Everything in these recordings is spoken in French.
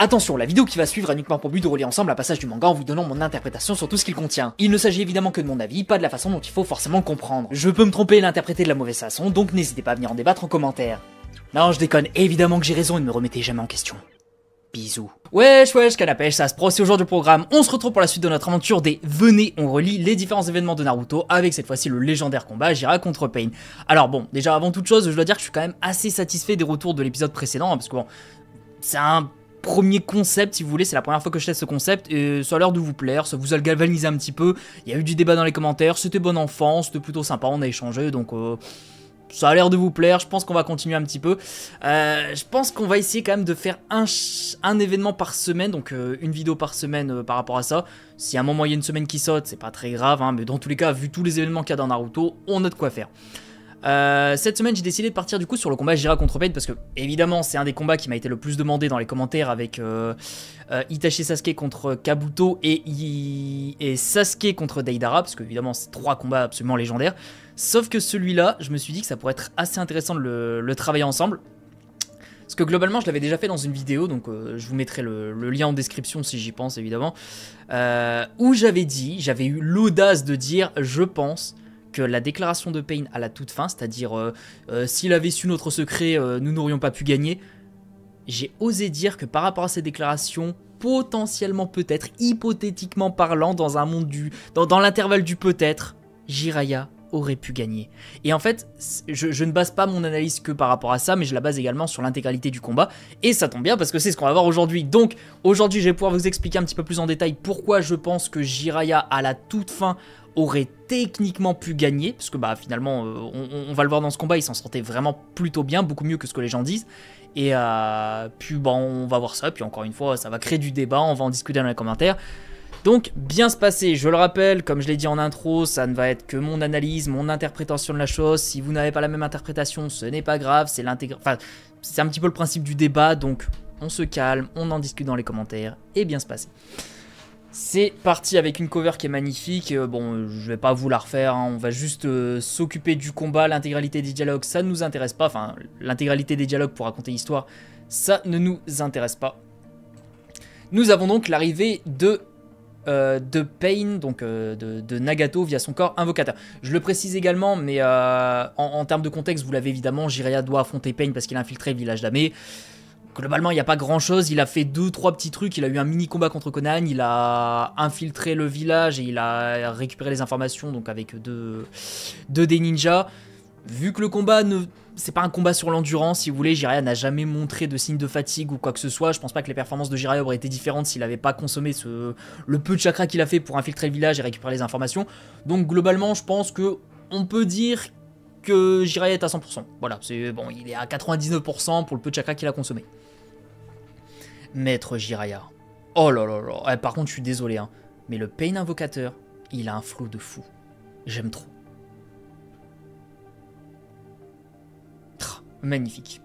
Attention, la vidéo qui va suivre a uniquement pour but de relier ensemble un passage du manga en vous donnant mon interprétation sur tout ce qu'il contient. Il ne s'agit évidemment que de mon avis, pas de la façon dont il faut forcément le comprendre. Je peux me tromper et l'interpréter de la mauvaise façon, donc n'hésitez pas à venir en débattre en commentaire. Non, je déconne, évidemment que j'ai raison et ne me remettez jamais en question. Bisous. Wesh, canapèche, ça se pro, c'est aujourd'hui le programme. On se retrouve pour la suite de notre aventure des Venez, on relie les différents événements de Naruto avec cette fois-ci le légendaire combat Jiraiya contre Pain. Alors bon, déjà avant toute chose, je dois dire que je suis quand même assez satisfait des retours de l'épisode précédent, parce que bon, c'est un premier concept si vous voulez, c'est la première fois que je teste ce concept et ça a l'air de vous plaire, ça vous a galvanisé un petit peu, il y a eu du débat dans les commentaires, c'était bon enfant, c'était plutôt sympa, on a échangé donc ça a l'air de vous plaire, je pense qu'on va continuer un petit peu. Je pense qu'on va essayer quand même de faire un événement par semaine, donc une vidéo par semaine par rapport à ça. Si à un moment il y a une semaine qui saute, c'est pas très grave, hein, mais dans tous les cas, vu tous les événements qu'il y a dans Naruto, on a de quoi faire. Cette semaine j'ai décidé de partir du coup sur le combat Jiraiya contre Pain parce que évidemment c'est un des combats qui m'a été le plus demandé dans les commentaires avec Itachi Sasuke contre Kabuto et Sasuke contre Deidara parce que évidemment c'est trois combats absolument légendaires, sauf que celui-là je me suis dit que ça pourrait être assez intéressant de le travailler ensemble parce que globalement je l'avais déjà fait dans une vidéo, donc je vous mettrai le lien en description si j'y pense évidemment, où j'avais eu l'audace de dire je pense que la déclaration de Pain à la toute fin, c'est-à-dire s'il avait su notre secret, nous n'aurions pas pu gagner, j'ai osé dire que par rapport à cette déclaration, potentiellement peut-être, hypothétiquement parlant, dans un monde dans l'intervalle du peut-être, Jiraiya aurait pu gagner. Et en fait, je ne base pas mon analyse que par rapport à ça, mais je la base également sur l'intégralité du combat, et ça tombe bien parce que c'est ce qu'on va voir aujourd'hui. Donc aujourd'hui je vais pouvoir vous expliquer un petit peu plus en détail pourquoi je pense que Jiraiya à la toute fin aurait techniquement pu gagner, parce que bah finalement on va le voir dans ce combat, il s'en sortait vraiment plutôt bien, beaucoup mieux que ce que les gens disent, et puis bon on va voir ça, puis encore une fois ça va créer du débat, on va en discuter dans les commentaires. Donc bien se passer, je le rappelle, comme je l'ai dit en intro, ça ne va être que mon analyse, mon interprétation de la chose. Si vous n'avez pas la même interprétation, ce n'est pas grave, c'est un petit peu le principe du débat, donc on se calme, on en discute dans les commentaires, et bien se passer. C'est parti avec une cover qui est magnifique, bon je vais pas vous la refaire, hein. On va juste s'occuper du combat, l'intégralité des dialogues ça ne nous intéresse pas, enfin l'intégralité des dialogues pour raconter l'histoire ça ne nous intéresse pas. Nous avons donc l'arrivée de Pain, donc de Nagato via son corps invocateur. Je le précise également, mais en termes de contexte, vous l'avez évidemment, Jiraiya doit affronter Pain parce qu'il a infiltré le village d'Ame. Globalement, il n'y a pas grand chose, il a fait 2-3 petits trucs, il a eu un mini combat contre Konan, il a infiltré le village et il a récupéré les informations donc avec deux des ninjas. Vu que le combat c'est pas un combat sur l'endurance, si vous voulez, Jiraiya n'a jamais montré de signe de fatigue ou quoi que ce soit. Je pense pas que les performances de Jiraiya auraient été différentes s'il n'avait pas consommé le peu de chakra qu'il a fait pour infiltrer le village et récupérer les informations. Donc globalement, je pense que on peut dire que Jiraiya est à 100%. Voilà, c'est bon, il est à 99% pour le peu de chakra qu'il a consommé. Maître Jiraiya. Oh là là là. Par contre, je suis désolé, hein, mais le Pain invocateur, il a un flow de fou. J'aime trop. Magnifique.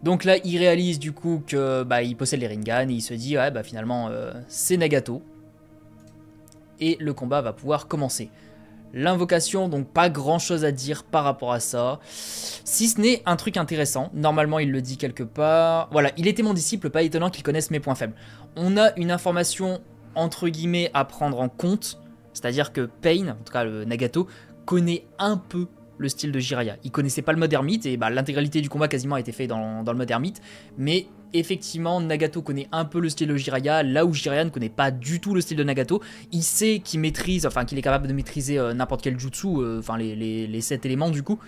Donc là, il réalise du coup que bah, il possède les Rinnegan et il se dit ouais bah finalement c'est Nagato. Et le combat va pouvoir commencer. L'invocation, donc pas grand chose à dire par rapport à ça. Si ce n'est un truc intéressant, normalement il le dit quelque part. Voilà, il était mon disciple, pas étonnant qu'il connaisse mes points faibles. On a une information entre guillemets à prendre en compte, c'est-à-dire que Pain, en tout cas le Nagato, connaît un peu le style de Jiraiya. Il connaissait pas le mode ermite et bah, l'intégralité du combat quasiment a été fait dans le mode ermite, mais effectivement Nagato connaît un peu le style de Jiraiya, là où Jiraiya ne connaît pas du tout le style de Nagato. Il sait qu'il maîtrise, enfin qu'il est capable de maîtriser n'importe quel jutsu, enfin les 7 éléments du coup,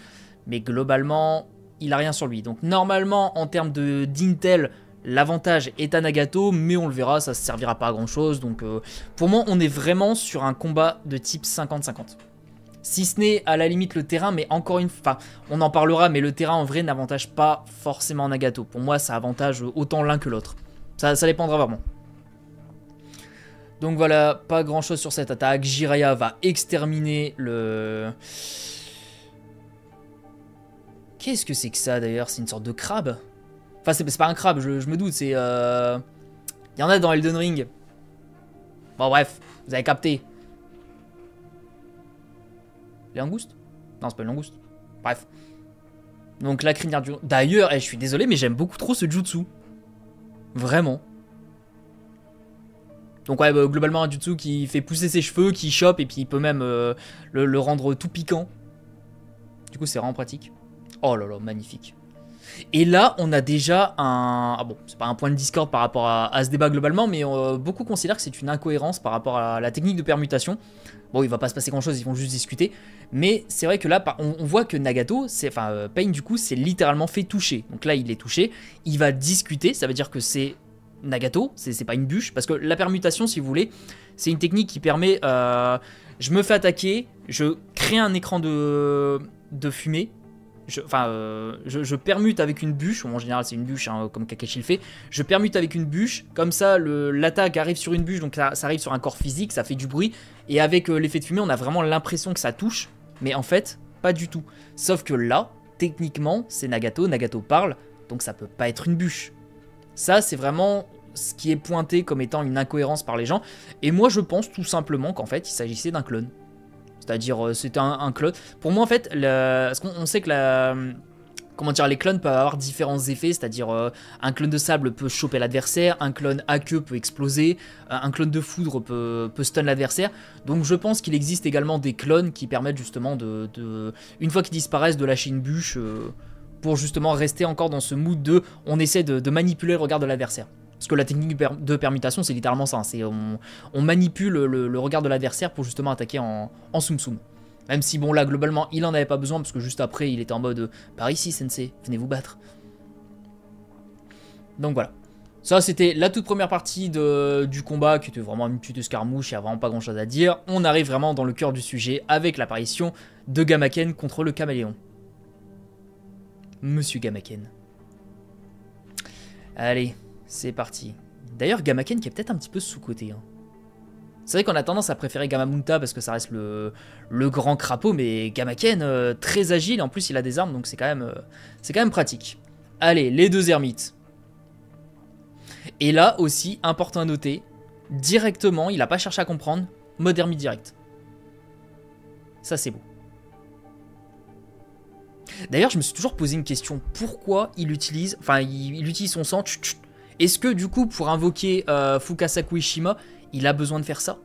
mais globalement il a rien sur lui. Donc normalement en termes d'intel, l'avantage est à Nagato, mais on le verra, ça ne servira pas à grand chose. Donc pour moi on est vraiment sur un combat de type 50-50. Si ce n'est à la limite le terrain, mais encore une fois, on en parlera, mais le terrain en vrai n'avantage pas forcément Nagato. Pour moi, ça avantage autant l'un que l'autre. Ça dépendra vraiment. Donc voilà, pas grand chose sur cette attaque. Jiraiya va exterminer le... Qu'est-ce que c'est que ça d'ailleurs? C'est une sorte de crabe? Enfin, c'est pas un crabe, je me doute, c'est... Il y en a dans Elden Ring. Bon bref, vous avez capté. Les langoustes? Non, c'est pas une langouste. Bref. Donc la crinière du... D'ailleurs, je suis désolé, mais j'aime beaucoup trop ce jutsu. Vraiment. Donc ouais, bah, globalement un jutsu qui fait pousser ses cheveux, qui chope, et puis il peut même le rendre tout piquant. Du coup c'est vraiment pratique. Oh là là, magnifique. Et là, on a déjà un... Ah bon, c'est pas un point de discorde par rapport à ce débat globalement, mais beaucoup considèrent que c'est une incohérence par rapport à la technique de permutation. Bon, il va pas se passer grand chose, ils vont juste discuter. Mais c'est vrai que là, on voit que Nagato, Pain du coup, c'est littéralement fait toucher. Donc là, il est touché, il va discuter, ça veut dire que c'est Nagato, c'est pas une bûche. Parce que la permutation, si vous voulez, c'est une technique qui permet... je me fais attaquer, je crée un écran de fumée. Je permute avec une bûche, ou en général c'est une bûche hein, comme Kakashi le fait, je permute avec une bûche, comme ça l'attaque arrive sur une bûche, donc ça arrive sur un corps physique, ça fait du bruit, et avec l'effet de fumée on a vraiment l'impression que ça touche, mais en fait pas du tout. Sauf que là, techniquement c'est Nagato, Nagato parle, donc ça peut pas être une bûche. Ça c'est vraiment ce qui est pointé comme étant une incohérence par les gens, et moi je pense tout simplement qu'en fait il s'agissait d'un clone. C'est-à-dire, c'était un clone. Pour moi, en fait, parce qu'on sait que comment dire, les clones peuvent avoir différents effets. C'est-à-dire, un clone de sable peut choper l'adversaire, un clone à queue peut exploser, un clone de foudre peut stun l'adversaire. Donc, je pense qu'il existe également des clones qui permettent justement une fois qu'ils disparaissent, de lâcher une bûche pour justement rester encore dans ce mood de on essaie de manipuler le regard de l'adversaire. Parce que la technique de permutation, c'est littéralement ça. Hein, on manipule le regard de l'adversaire pour justement attaquer en Tsum Tsum. Même si, bon, là, globalement, il en avait pas besoin, parce que juste après, il était en mode par ici, sensei, venez vous battre. Donc voilà. Ça, c'était la toute première partie du combat, qui était vraiment une petite escarmouche, il n'y a vraiment pas grand chose à dire. On arrive vraiment dans le cœur du sujet, avec l'apparition de Gamaken contre le caméléon. Monsieur Gamaken. Allez. C'est parti. D'ailleurs, Gamaken qui est peut-être un petit peu sous-côté. Hein. C'est vrai qu'on a tendance à préférer Gamamunta parce que ça reste le grand crapaud, mais Gamaken, très agile, en plus il a des armes, donc c'est quand même pratique. Allez, les deux ermites. Et là aussi, important à noter, directement, il n'a pas cherché à comprendre, mode ermite direct. Ça c'est beau. D'ailleurs, je me suis toujours posé une question, pourquoi il utilise son sang. Est-ce que du coup, pour invoquer Fukasaku Ishima, il a besoin de faire ça?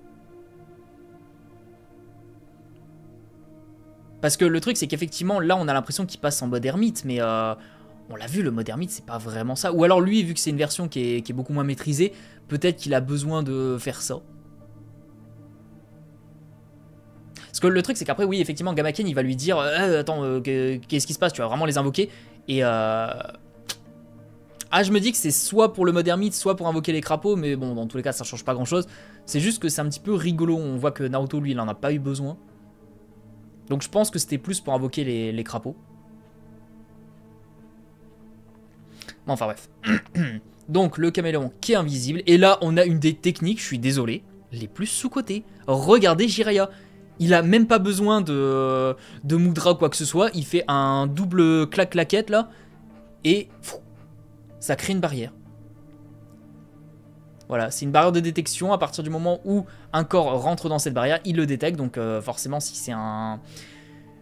Parce que le truc, c'est qu'effectivement, là, on a l'impression qu'il passe en mode ermite, mais on l'a vu, le mode ermite, c'est pas vraiment ça. Ou alors lui, vu que c'est une version qui est beaucoup moins maîtrisée, peut-être qu'il a besoin de faire ça. Parce que le truc, c'est qu'après, oui, effectivement, Gamaken, il va lui dire attends, qu'est-ce qui se passe? Tu vas vraiment les invoquer. Et je me dis que c'est soit pour le mode ermite, soit pour invoquer les crapauds, mais bon, dans tous les cas, ça change pas grand-chose. C'est juste que c'est un petit peu rigolo. On voit que Naruto, lui, il en a pas eu besoin. Donc je pense que c'était plus pour invoquer les crapauds. Bon, enfin bref. Donc le caméléon qui est invisible. Et là, on a une des techniques, je suis désolé, les plus sous-cotées. Regardez Jiraiya. Il a même pas besoin de Mudra ou quoi que ce soit. Il fait un double claque-claquette là. Et ça crée une barrière. Voilà, c'est une barrière de détection. À partir du moment où un corps rentre dans cette barrière, il le détecte. Donc forcément, si c'est un...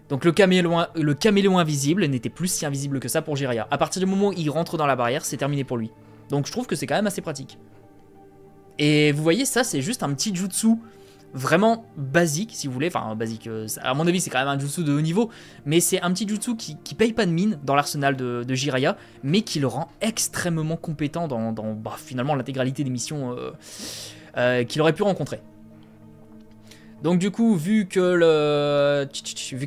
Donc le caméléon invisible n'était plus si invisible que ça pour Jiraiya. À partir du moment où il rentre dans la barrière, c'est terminé pour lui. Donc je trouve que c'est quand même assez pratique. Et vous voyez, ça c'est juste un petit jutsu vraiment basique, si vous voulez. Enfin, basique, à mon avis c'est quand même un jutsu de haut niveau. Mais c'est un petit jutsu qui paye pas de mine dans l'arsenal de Jiraiya, mais qui le rend extrêmement compétent dans finalement l'intégralité des missions qu'il aurait pu rencontrer. Donc du coup, vu que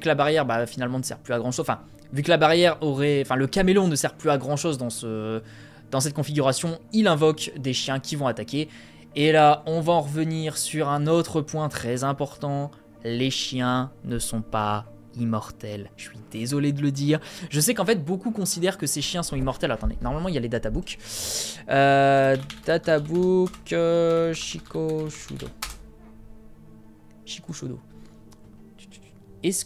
la barrière finalement ne sert plus à grand chose, enfin, vu que la barrière le caméléon ne sert plus à grand chose dans cette configuration, il invoque des chiens qui vont attaquer. Et là, on va en revenir sur un autre point très important. Les chiens ne sont pas immortels. Je suis désolé de le dire. Je sais qu'en fait, beaucoup considèrent que ces chiens sont immortels. Attendez, normalement, il y a les databooks. Databook Shikushudo. Shikushudo. Est-ce...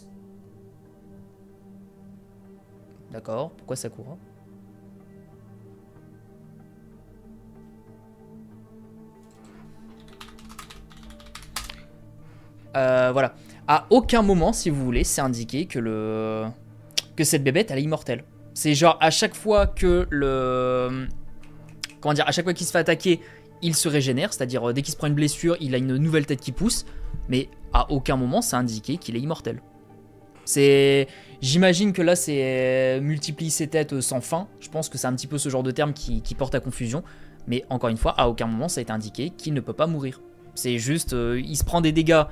D'accord, pourquoi Sakura? Voilà. À aucun moment, si vous voulez, c'est indiqué que cette bébête, elle est immortelle. C'est genre, à chaque fois que à chaque fois qu'il se fait attaquer, il se régénère, c'est-à-dire dès qu'il se prend une blessure, il a une nouvelle tête qui pousse, mais à aucun moment c'est indiqué qu'il est immortel. J'imagine que là c'est multiplie ses têtes sans fin, je pense que c'est un petit peu ce genre de terme qui porte à confusion, mais encore une fois, à aucun moment ça a été indiqué qu'il ne peut pas mourir. C'est juste, il se prend des dégâts,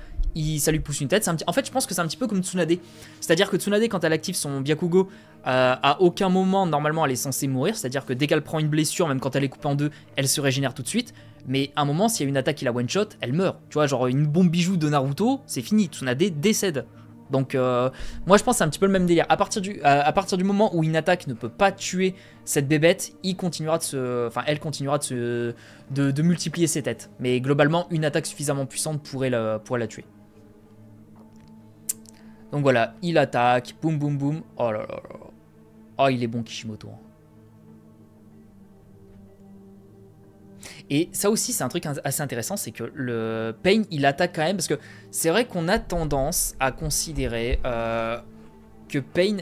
ça lui pousse une tête. En fait, je pense que c'est un petit peu comme Tsunade. C'est-à-dire que Tsunade, quand elle active son Byakugo, à aucun moment, normalement, elle est censée mourir. C'est-à-dire que dès qu'elle prend une blessure, même quand elle est coupée en deux, elle se régénère tout de suite. Mais à un moment, s'il y a une attaque qui la one-shot, elle meurt. Tu vois, genre une bombe bijou de Naruto, c'est fini. Tsunade décède. Donc, moi, je pense que c'est un petit peu le même délire. À partir du moment où une attaque ne peut pas tuer cette bébête, elle continuera de multiplier ses têtes. Mais globalement, une attaque suffisamment puissante pourrait la tuer. Donc voilà, il attaque, boum boum boum. Oh là là là. Oh, il est bon Kishimoto. Et ça aussi, c'est un truc assez intéressant, c'est que le Pain, il attaque quand même, parce que c'est vrai qu'on a tendance à considérer que Pain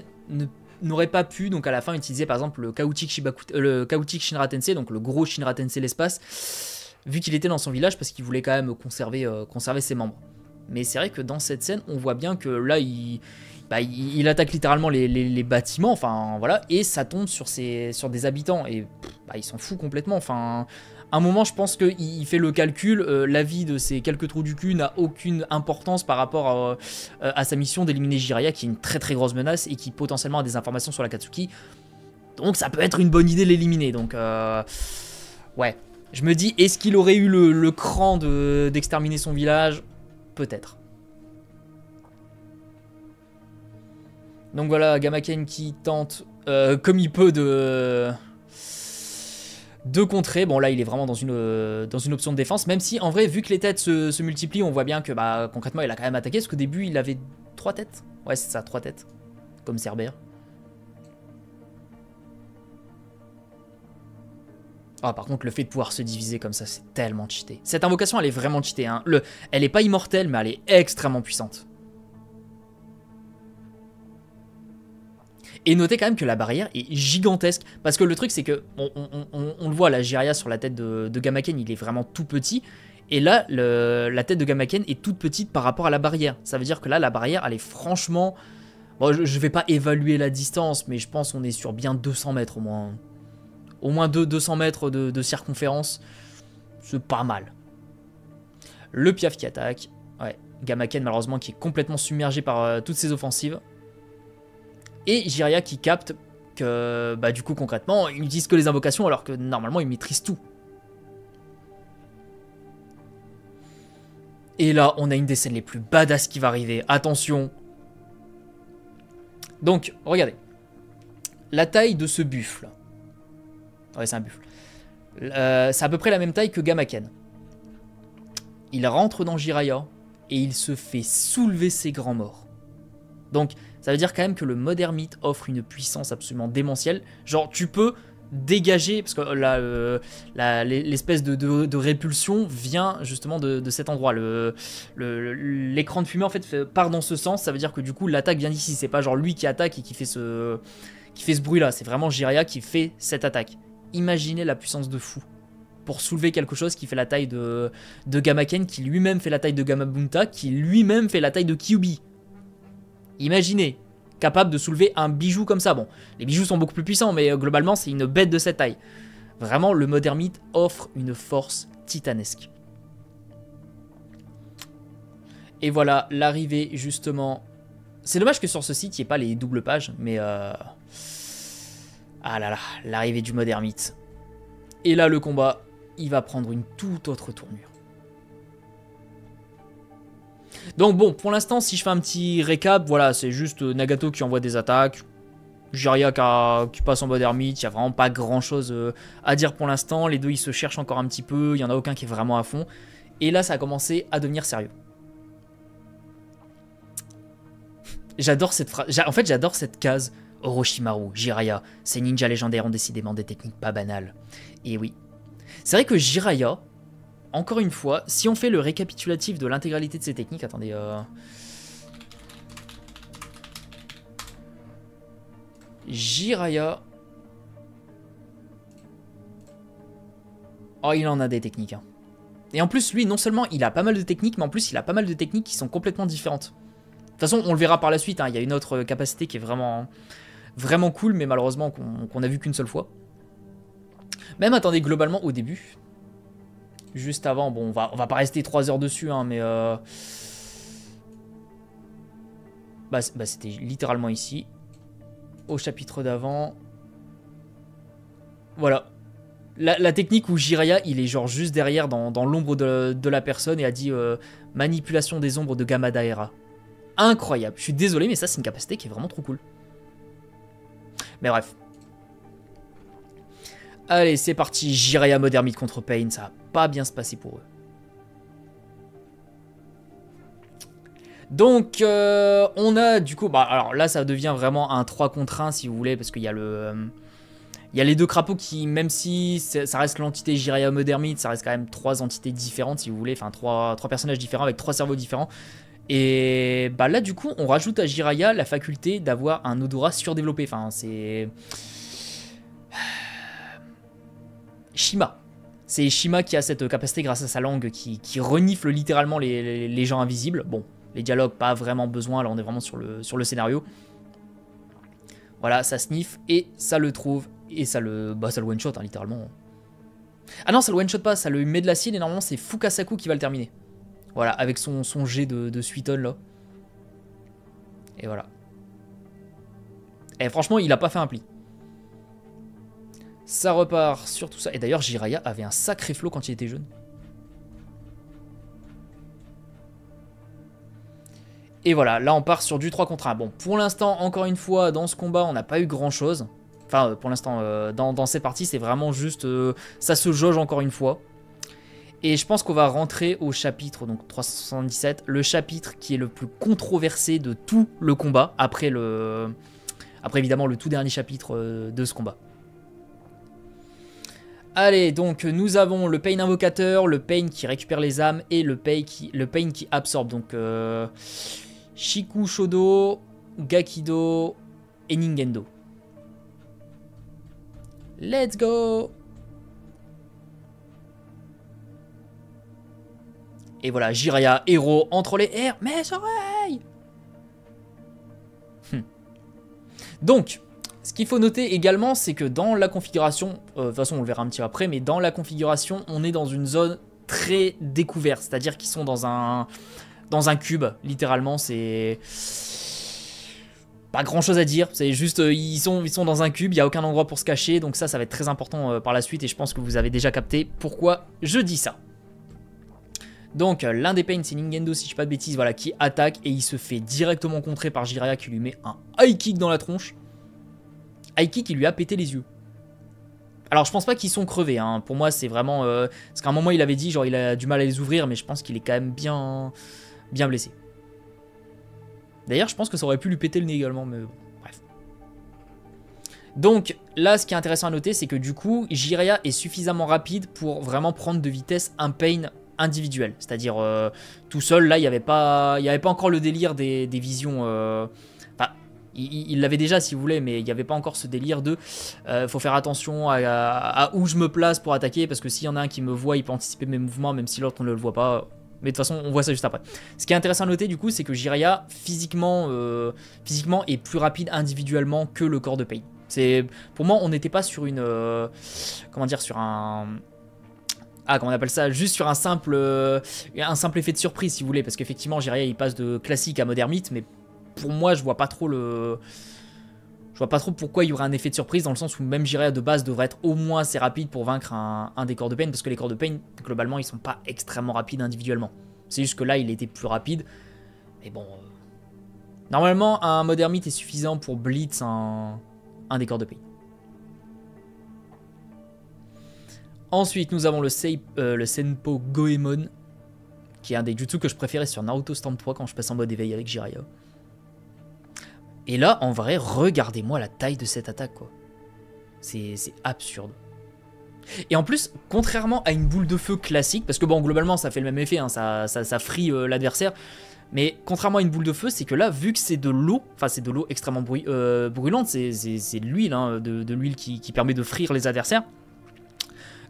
n'aurait pas pu, donc à la fin, utiliser par exemple le chaotique Shinra Tensei, donc le gros Shinra Tensei l'espace, vu qu'il était dans son village, parce qu'il voulait quand même conserver ses membres. Mais c'est vrai que dans cette scène, on voit bien que là, il attaque littéralement les bâtiments, enfin voilà, et ça tombe sur des habitants, et il s'en fout complètement, enfin... À un moment, je pense qu'il fait le calcul, la vie de ces quelques trous du cul n'a aucune importance par rapport à sa mission d'éliminer Jiraiya, qui est une très très grosse menace et qui potentiellement a des informations sur l'Akatsuki. Donc ça peut être une bonne idée de l'éliminer, donc ouais. Je me dis, est-ce qu'il aurait eu le cran d'exterminer son village? Peut-être. Donc voilà, Gamaken qui tente comme il peut de contrer. Bon là il est vraiment dans une option de défense, même si en vrai vu que les têtes se multiplient, on voit bien que concrètement il a quand même attaqué, parce qu'au début il avait 3 têtes. Ouais c'est ça, 3 têtes. Comme Cerbère. Ah par contre le fait de pouvoir se diviser comme ça, c'est tellement cheaté. Cette invocation elle est vraiment cheatée, hein. Elle est pas immortelle mais elle est extrêmement puissante. Et notez quand même que la barrière est gigantesque, parce que le truc c'est que, on le voit, la Jiraiya sur la tête de Gamaken, il est vraiment tout petit, et là, la tête de Gamaken est toute petite par rapport à la barrière. Ça veut dire que là, la barrière, elle est franchement... Bon, je vais pas évaluer la distance, mais je pense qu'on est sur bien 200 mètres au moins. Au moins 200 mètres de circonférence, c'est pas mal. Le Piaf qui attaque, ouais, Gamaken malheureusement qui est complètement submergé par toutes ses offensives. Et Jiraiya qui capte que, du coup, concrètement, il n'utilise que les invocations alors que normalement il maîtrise tout. Et là, on a une des scènes les plus badass qui va arriver. Attention. Donc, regardez. La taille de ce buffle. Ouais, c'est un buffle. C'est à peu près la même taille que Gamaken. Il rentre dans Jiraiya et il se fait soulever ses grands morts. Donc, ça veut dire quand même que le Modern Myth offre une puissance absolument démentielle. Genre, tu peux dégager, parce que là, l'espèce de répulsion vient justement de cet endroit. L'écran de fumée, en fait, part dans ce sens. Ça veut dire que du coup, l'attaque vient d'ici. C'est pas genre lui qui attaque et qui fait ce bruit-là. C'est vraiment Jiraiya qui fait cette attaque. Imaginez la puissance de fou pour soulever quelque chose qui fait la taille de Gamaken, qui lui-même fait la taille de Gamabunta, qui lui-même fait la taille de Kyuubi. Imaginez, capable de soulever un bijou comme ça. Bon, les bijoux sont beaucoup plus puissants, mais globalement, c'est une bête de cette taille. Vraiment, le Modern Myth offre une force titanesque. Et voilà, l'arrivée, justement... C'est dommage que sur ce site, il n'y ait pas les doubles pages, mais... Ah là là, l'arrivée du Modern Myth. Et là, le combat, il va prendre une toute autre tournure. Donc bon, pour l'instant, si je fais un petit récap, voilà, c'est juste Nagato qui envoie des attaques, Jiraiya qui passe en mode ermite, il n'y a vraiment pas grand chose à dire pour l'instant, les deux ils se cherchent encore un petit peu, il n'y en a aucun qui est vraiment à fond, et là ça a commencé à devenir sérieux. J'adore cette phrase, en fait j'adore cette case, Orochimaru, Jiraiya, ces ninjas légendaires ont décidément des techniques pas banales. Et oui, c'est vrai que Jiraiya... Encore une fois, si on fait le récapitulatif de l'intégralité de ces techniques... Attendez... Jiraiya... Oh, il en a des techniques. Hein. Et en plus, lui, non seulement il a pas mal de techniques, mais en plus, il a pas mal de techniques qui sont complètement différentes. De toute façon, on le verra par la suite. Hein. Il y a une autre capacité qui est vraiment, vraiment cool, mais malheureusement qu'on a vu qu'une seule fois. Même, attendez, globalement, au début, juste avant, bon, on va pas rester 3 heures dessus, hein, mais... Bah, c'était littéralement ici. Au chapitre d'avant. Voilà. La technique où Jiraiya, il est genre juste derrière dans l'ombre de la personne et a dit manipulation des ombres de Gamma Daera. Incroyable. Je suis désolé, mais ça, c'est une capacité qui est vraiment trop cool. Mais bref. Allez, c'est parti. Jiraiya Modern Meat contre Pain. Ça va pas bien se passer pour eux. Donc, on a du coup... Bah, alors là, ça devient vraiment un 3 contre 1, si vous voulez, parce qu'il y a le... Il y a les deux crapauds qui, même si ça reste l'entité Jiraiya Modern Meat, ça reste quand même 3 entités différentes, si vous voulez. Enfin, 3 personnages différents avec 3 cerveaux différents. Et bah là, du coup, on rajoute à Jiraiya la faculté d'avoir un odorat surdéveloppé. Enfin, c'est... Shima. C'est Shima qui a cette capacité grâce à sa langue qui renifle littéralement les gens invisibles. Bon, les dialogues, pas vraiment besoin. Là, on est vraiment sur le scénario. Voilà, ça sniffe et ça le trouve. Et ça le one-shot, hein, littéralement. Ah non, ça le one-shot pas, ça le met de l'acide et normalement c'est Fukasaku qui va le terminer. Voilà, avec son jet de Suiton là. Et voilà. Et franchement, il a pas fait un pli. Ça repart sur tout ça. Et d'ailleurs, Jiraiya avait un sacré flow quand il était jeune. Et voilà, là on part sur du 3 contre 1. Bon, pour l'instant, encore une fois, dans ce combat, on n'a pas eu grand chose. Enfin, pour l'instant, dans cette partie, c'est vraiment juste... ça se jauge encore une fois. Et je pense qu'on va rentrer au chapitre, donc 377, le chapitre qui est le plus controversé de tout le combat, après évidemment le tout dernier chapitre de ce combat. Allez, donc nous avons le Pain Invocateur, le Pain qui récupère les âmes et le Pain qui absorbe. Donc Shiku Shodo, Gakido et Ningendo. Let's go! Et voilà, Jiraiya, héros, entre les airs, mes oreilles! Donc, ce qu'il faut noter également, c'est que dans la configuration, de toute façon on le verra un petit peu après, mais dans la configuration, on est dans une zone très découverte, c'est-à-dire qu'ils sont dans un cube, littéralement, c'est... Pas grand chose à dire, c'est juste ils sont dans un cube, il n'y a aucun endroit pour se cacher, donc ça va être très important par la suite et je pense que vous avez déjà capté pourquoi je dis ça. Donc l'un des Pain, c'est Ningendo si je dis pas de bêtises, voilà, qui attaque et il se fait directement contrer par Jiraiya qui lui met un high kick dans la tronche. High kick qui lui a pété les yeux. Alors je pense pas qu'ils sont crevés, hein. Pour moi c'est vraiment... parce qu'à un moment il avait dit genre il a du mal à les ouvrir mais je pense qu'il est quand même bien blessé. D'ailleurs, je pense que ça aurait pu lui péter le nez également, mais bon, bref. Donc, là, ce qui est intéressant à noter, c'est que du coup, Jiraiya est suffisamment rapide pour vraiment prendre de vitesse un Pain individuel. C'est-à-dire, tout seul, là, il n'y avait pas encore le délire des visions... Enfin, il l'avait déjà, si vous voulez, mais il n'y avait pas encore ce délire de... faut faire attention à où je me place pour attaquer, parce que s'il y en a un qui me voit, il peut anticiper mes mouvements, même si l'autre ne le voit pas... Mais de toute façon, on voit ça juste après. Ce qui est intéressant à noter, du coup, c'est que Jiraiya, physiquement, est plus rapide individuellement que le corps de Pain. Pour moi, on n'était pas sur une... comment dire, sur un... Ah, comment on appelle ça? Juste sur un simple effet de surprise, si vous voulez. Parce qu'effectivement, Jiraiya, il passe de classique à Modern Meat, mais pour moi, je vois pas trop pourquoi il y aurait un effet de surprise, dans le sens où même Jiraiya de base devrait être au moins assez rapide pour vaincre un des corps de Pain, parce que les corps de Pain, globalement, ils sont pas extrêmement rapides individuellement. C'est juste que là, il était plus rapide. Mais bon... Normalement, un Modern Meat est suffisant pour blitz un des corps de Pain. Ensuite, nous avons le Senpo Goemon, qui est un des jutsu que je préférais sur Naruto Stand 3 quand je passe en mode éveil avec Jiraiya. Et là, en vrai, regardez-moi la taille de cette attaque, quoi. C'est absurde. Et en plus, contrairement à une boule de feu classique, parce que bon, globalement, ça fait le même effet, hein, ça frie l'adversaire, mais contrairement à une boule de feu, c'est que là, vu que c'est de l'eau, enfin c'est de l'eau extrêmement brûlante, c'est de l'huile, hein, de l'huile qui permet de frire les adversaires,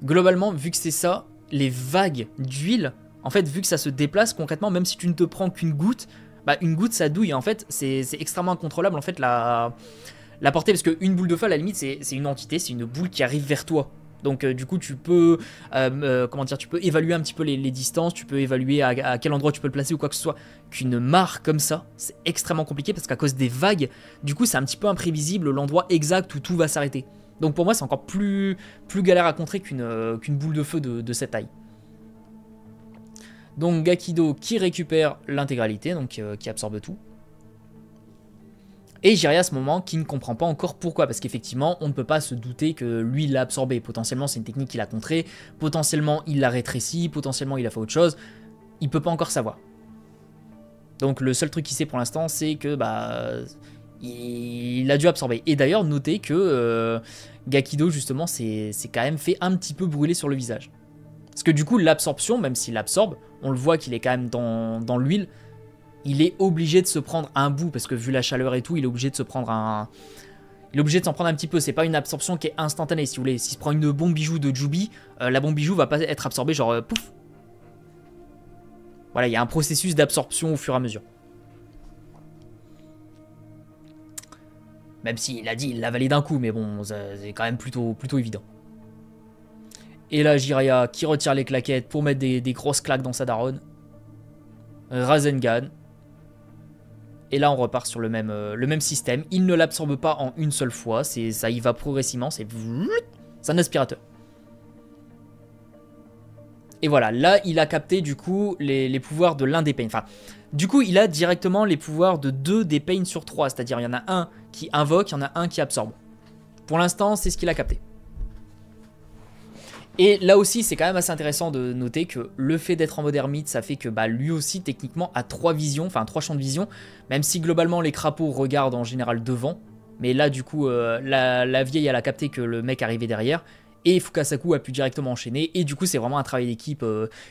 Globalement, vu que c'est ça, les vagues d'huile, en fait, vu que ça se déplace concrètement, même si tu ne te prends qu'une goutte, bah une goutte ça douille. En fait, c'est extrêmement incontrôlable en fait la portée, parce qu'une boule de feu à la limite c'est une entité, c'est une boule qui arrive vers toi. Donc du coup tu peux comment dire, tu peux évaluer un petit peu les distances, tu peux évaluer à quel endroit tu peux le placer ou quoi que ce soit. Qu'une mare comme ça, c'est extrêmement compliqué parce qu'à cause des vagues, du coup c'est un petit peu imprévisible l'endroit exact où tout va s'arrêter. Donc pour moi c'est encore plus galère à contrer qu'une boule de feu de cette taille. Donc Gakido qui récupère l'intégralité, donc qui absorbe tout. Et Jiraiya à ce moment qui ne comprend pas encore pourquoi, parce qu'effectivement on ne peut pas se douter que lui il l'a absorbé. Potentiellement c'est une technique qu'il a contrée, potentiellement il l'a rétréci, potentiellement il a fait autre chose. Il peut pas encore savoir. Donc le seul truc qu'il sait pour l'instant c'est que bah il a dû absorber. Et d'ailleurs notez que Gakido justement c'est quand même fait un petit peu brûler sur le visage. Parce que du coup l'absorption, même s'il absorbe, on le voit qu'il est quand même dans l'huile, il est obligé de se prendre un bout, parce que vu la chaleur et tout, il est obligé de se prendre un... Il est obligé de s'en prendre un petit peu, c'est pas une absorption qui est instantanée, si vous voulez. S'il se prend une bombe bijou de Jubi, la bombe bijou va pas être absorbée genre pouf. Voilà, il y a un processus d'absorption au fur et à mesure. Même s'il a dit, il l'a avalé d'un coup, mais bon, c'est quand même plutôt évident. Et là, Jiraiya qui retire les claquettes pour mettre des grosses claques dans sa daronne. Rasengan. Et là, on repart sur le même système. Il ne l'absorbe pas en une seule fois. Ça y va progressivement. C'est un aspirateur. Et voilà, là, il a capté du coup les pouvoirs de l'un des Pain. Enfin, du coup, il a directement les pouvoirs de 2 des Pain sur 3. C'est-à-dire, il y en a un qui invoque, il y en a un qui absorbe. Pour l'instant, c'est ce qu'il a capté. Et là aussi, c'est quand même assez intéressant de noter que le fait d'être en mode ermite, ça fait que bah, lui aussi, techniquement, a 3 visions, enfin 3 champs de vision, même si globalement, les crapauds regardent en général devant. Mais là, du coup, la vieille, elle a capté que le mec arrivait derrière, et Fukasaku a pu directement enchaîner, et du coup, c'est vraiment un travail d'équipe,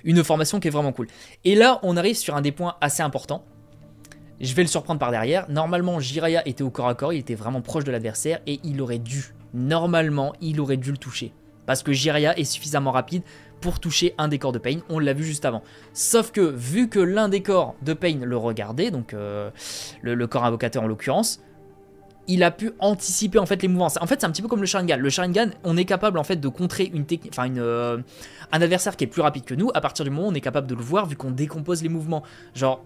une formation qui est vraiment cool. Et là, on arrive sur un des points assez importants. Je vais le surprendre par derrière. Normalement, Jiraiya était au corps à corps, il était vraiment proche de l'adversaire, et il aurait dû, normalement, il aurait dû le toucher. Parce que Jiraiya est suffisamment rapide pour toucher un des corps de Pain, on l'a vu juste avant. Sauf que, vu que l'un des corps de Pain le regardait, donc le corps invocateur en l'occurrence, il a pu anticiper en fait les mouvements. En fait, c'est un petit peu comme le Sharingan. Le Sharingan, on est capable en fait de contrer une technique, enfin un adversaire qui est plus rapide que nous, à partir du moment où on est capable de le voir, vu qu'on décompose les mouvements. Genre,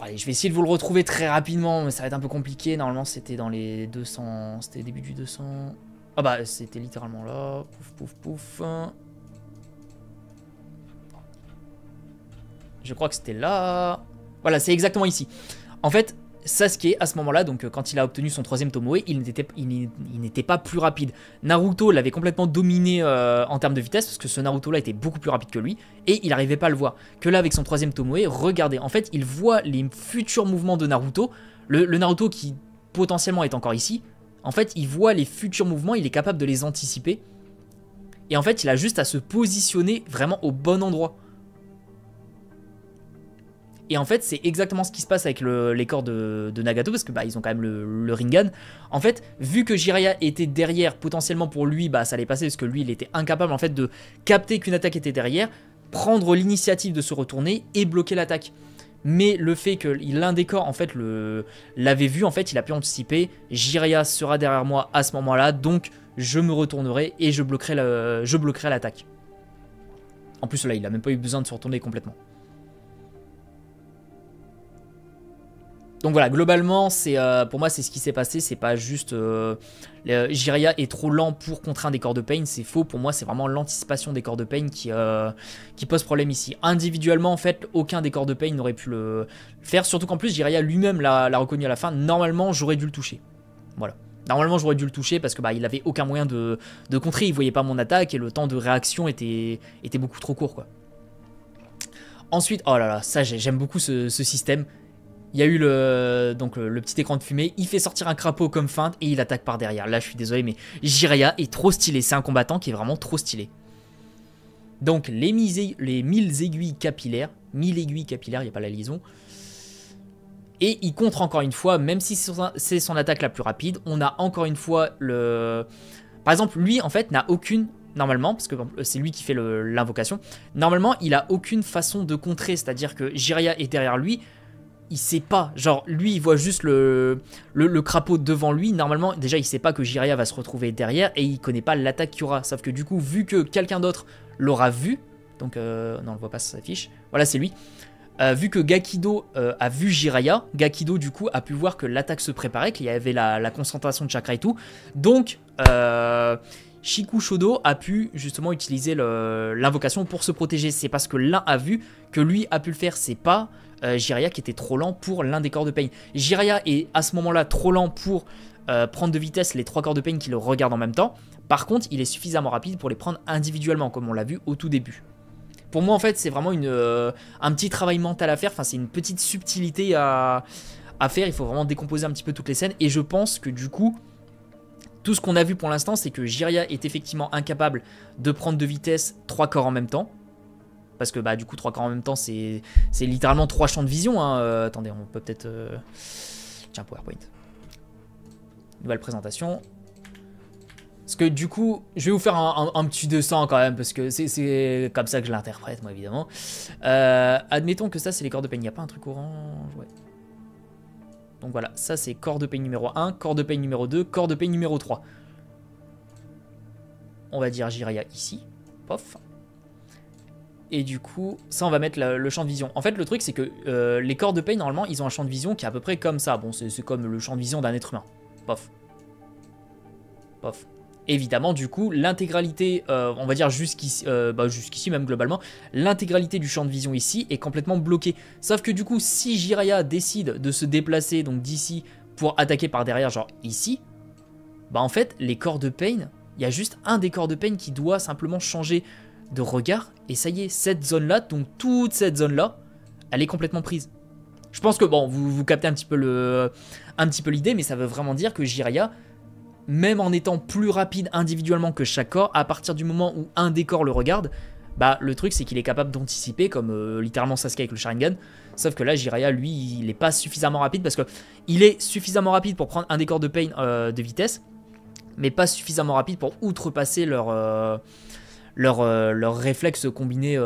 allez, je vais essayer de vous le retrouver très rapidement, mais ça va être un peu compliqué. Normalement, c'était dans les 200... C'était début du 200... Ah bah, c'était littéralement là. Pouf, pouf, pouf. Je crois que c'était là. Voilà, c'est exactement ici. En fait, Sasuke, à ce moment-là, donc quand il a obtenu son 3ème Tomoe, il n'était pas plus rapide. Naruto l'avait complètement dominé en termes de vitesse, parce que ce Naruto-là était beaucoup plus rapide que lui, et il n'arrivait pas à le voir. Que là, avec son 3ème Tomoe, regardez, en fait, il voit les futurs mouvements de Naruto, le Naruto qui potentiellement est encore ici, en fait, il voit les futurs mouvements, il est capable de les anticiper, et en fait, il a juste à se positionner vraiment au bon endroit. Et en fait, c'est exactement ce qui se passe avec les corps de Nagato, parce que bah, ils ont quand même le Rinnegan. En fait, vu que Jiraiya était derrière, potentiellement pour lui, bah, ça allait passer, parce que lui, il était incapable en fait de capter qu'une attaque était derrière, prendre l'initiative de se retourner et bloquer l'attaque. Mais le fait que l'un des corps, en fait, l'avait vu, en fait, il a pu anticiper, Jiraiya sera derrière moi à ce moment-là, donc je me retournerai et je bloquerai l'attaque. En plus, là, il a même pas eu besoin de se retourner complètement. Donc voilà, globalement, pour moi, c'est ce qui s'est passé. C'est pas juste Jiraiya est trop lent pour contrer un des corps de Pain, c'est faux. Pour moi, c'est vraiment l'anticipation des corps de Pain qui pose problème ici. Individuellement, en fait, aucun des corps de Pain n'aurait pu le faire. Surtout qu'en plus, Jiraiya lui-même l'a reconnu à la fin. Normalement, j'aurais dû le toucher. Voilà. Normalement, j'aurais dû le toucher parce que bah, il avait aucun moyen de contrer. Il voyait pas mon attaque et le temps de réaction était beaucoup trop court, quoi. Ensuite, oh là là, ça j'aime beaucoup ce système. Il y a eu le petit écran de fumée, il fait sortir un crapaud comme feinte et il attaque par derrière. Là, je suis désolé, mais Jiraiya est trop stylé. C'est un combattant qui est vraiment trop stylé. Donc, les 1000 aiguilles capillaires. 1000 aiguilles capillaires, il n'y a pas la liaison. Et il contre encore une fois, même si c'est son attaque la plus rapide. On a encore une fois Par exemple, lui, en fait, n'a aucune... Normalement, parce que c'est lui qui fait l'invocation, normalement, il a aucune façon de contrer. C'est-à-dire que Jiraiya est derrière lui, il sait pas. Genre, lui, il voit juste le crapaud devant lui. Normalement, déjà, il sait pas que Jiraiya va se retrouver derrière et il connaît pas l'attaque qu'il y aura. Sauf que du coup, vu que quelqu'un d'autre l'aura vu, donc, non, on le voit pas sur sa fiche. Voilà, c'est lui. Vu que Gakido a vu Jiraiya, Gakido du coup a pu voir que l'attaque se préparait, qu'il y avait la concentration de chakra et tout. Donc Shikushodo a pu justement utiliser l'invocation pour se protéger. C'est parce que l'un a vu que lui a pu le faire. C'est pas Jiraiya qui était trop lent pour l'un des corps de pain. Jiraiya est à ce moment-là trop lent pour prendre de vitesse les 3 corps de pain qui le regardent en même temps. Par contre, il est suffisamment rapide pour les prendre individuellement, comme on l'a vu au tout début. Pour moi, en fait, c'est vraiment un petit travail mental à faire. Enfin, c'est une petite subtilité à faire. Il faut vraiment décomposer un petit peu toutes les scènes. Et je pense que du coup, tout ce qu'on a vu pour l'instant, c'est que Jiraiya est effectivement incapable de prendre de vitesse 3 corps en même temps. Parce que bah, du coup, 3 corps en même temps, c'est littéralement 3 champs de vision. Hein. Attendez, on peut peut-être... Tiens, PowerPoint. Nouvelle présentation. Parce que du coup, je vais vous faire un petit dessin quand même, parce que c'est comme ça que je l'interprète, moi, évidemment. Admettons que ça, c'est les corps de pain. Il n'y a pas un truc orange, ouais. Donc voilà, ça c'est corps de pain numéro 1, corps de pain numéro 2, corps de pain numéro 3. On va dire Jiraiya ici. Pof. Et du coup, ça on va mettre le champ de vision. En fait, le truc c'est que les corps de pain, normalement, ils ont un champ de vision qui est à peu près comme ça. Bon, c'est comme le champ de vision d'un être humain. Pof. Pof. Évidemment, du coup, l'intégralité, on va dire jusqu'ici, jusqu'ici même globalement, l'intégralité du champ de vision ici est complètement bloquée. Sauf que du coup, si Jiraiya décide de se déplacer donc d'ici pour attaquer par derrière, genre ici, bah en fait, les corps de pain, il y a juste un des corps de pain qui doit simplement changer de regard. Et ça y est, cette zone-là, donc toute cette zone-là, elle est complètement prise. Je pense que, bon, vous captez un petit peu l'idée, mais ça veut vraiment dire que Jiraiya, même en étant plus rapide individuellement que chaque corps, à partir du moment où un des corps le regarde, bah le truc c'est qu'il est capable d'anticiper comme littéralement Sasuke avec le Sharingan. Sauf que là Jiraiya lui il est pas suffisamment rapide parce que il est suffisamment rapide pour prendre un des corps de pain de vitesse, mais pas suffisamment rapide pour outrepasser leur réflexe combiné.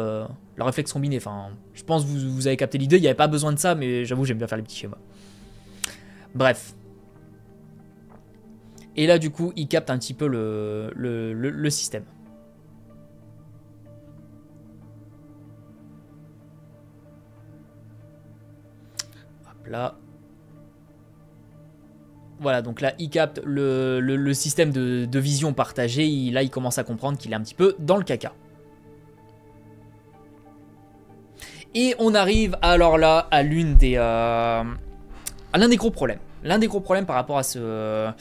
Enfin, je pense que vous avez capté l'idée, il n'y avait pas besoin de ça, mais j'avoue j'aime bien faire les petits schémas. Bref. Et là, du coup, il capte un petit peu le système. Hop là. Voilà, donc là, il capte le système de vision partagé. Là, il commence à comprendre qu'il est un petit peu dans le caca. Et on arrive alors là à l'un des gros problèmes. L'un des gros problèmes par rapport à ce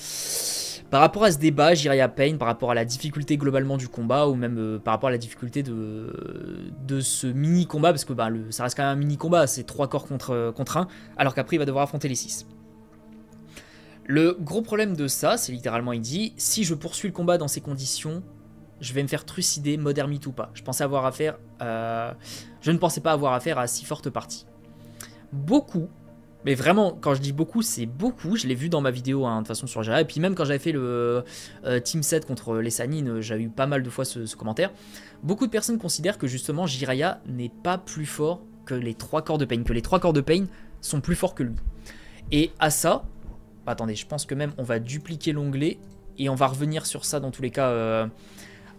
débat, Jiraiya Pain, par rapport à la difficulté globalement du combat, ou même par rapport à la difficulté de ce mini-combat, parce que bah, ça reste quand même un mini-combat, c'est 3 corps contre 1, alors qu'après il va devoir affronter les 6. Le gros problème de ça, c'est littéralement, il dit, si je poursuis le combat dans ces conditions, je vais me faire trucider, mode ermite ou pas. Je ne pensais pas avoir affaire à si forte partie. Beaucoup, mais vraiment, quand je dis beaucoup, c'est beaucoup. Je l'ai vu dans ma vidéo, hein, de toute façon, sur Jiraiya. Et puis même quand j'avais fait le Team 7 contre les Sannin, j'avais eu pas mal de fois ce commentaire. Beaucoup de personnes considèrent que justement, Jiraiya n'est pas plus fort que les 3 corps de pain. Que les 3 corps de pain sont plus forts que lui. Et à ça, bah, attendez, je pense que même on va dupliquer l'onglet. Et on va revenir sur ça dans tous les cas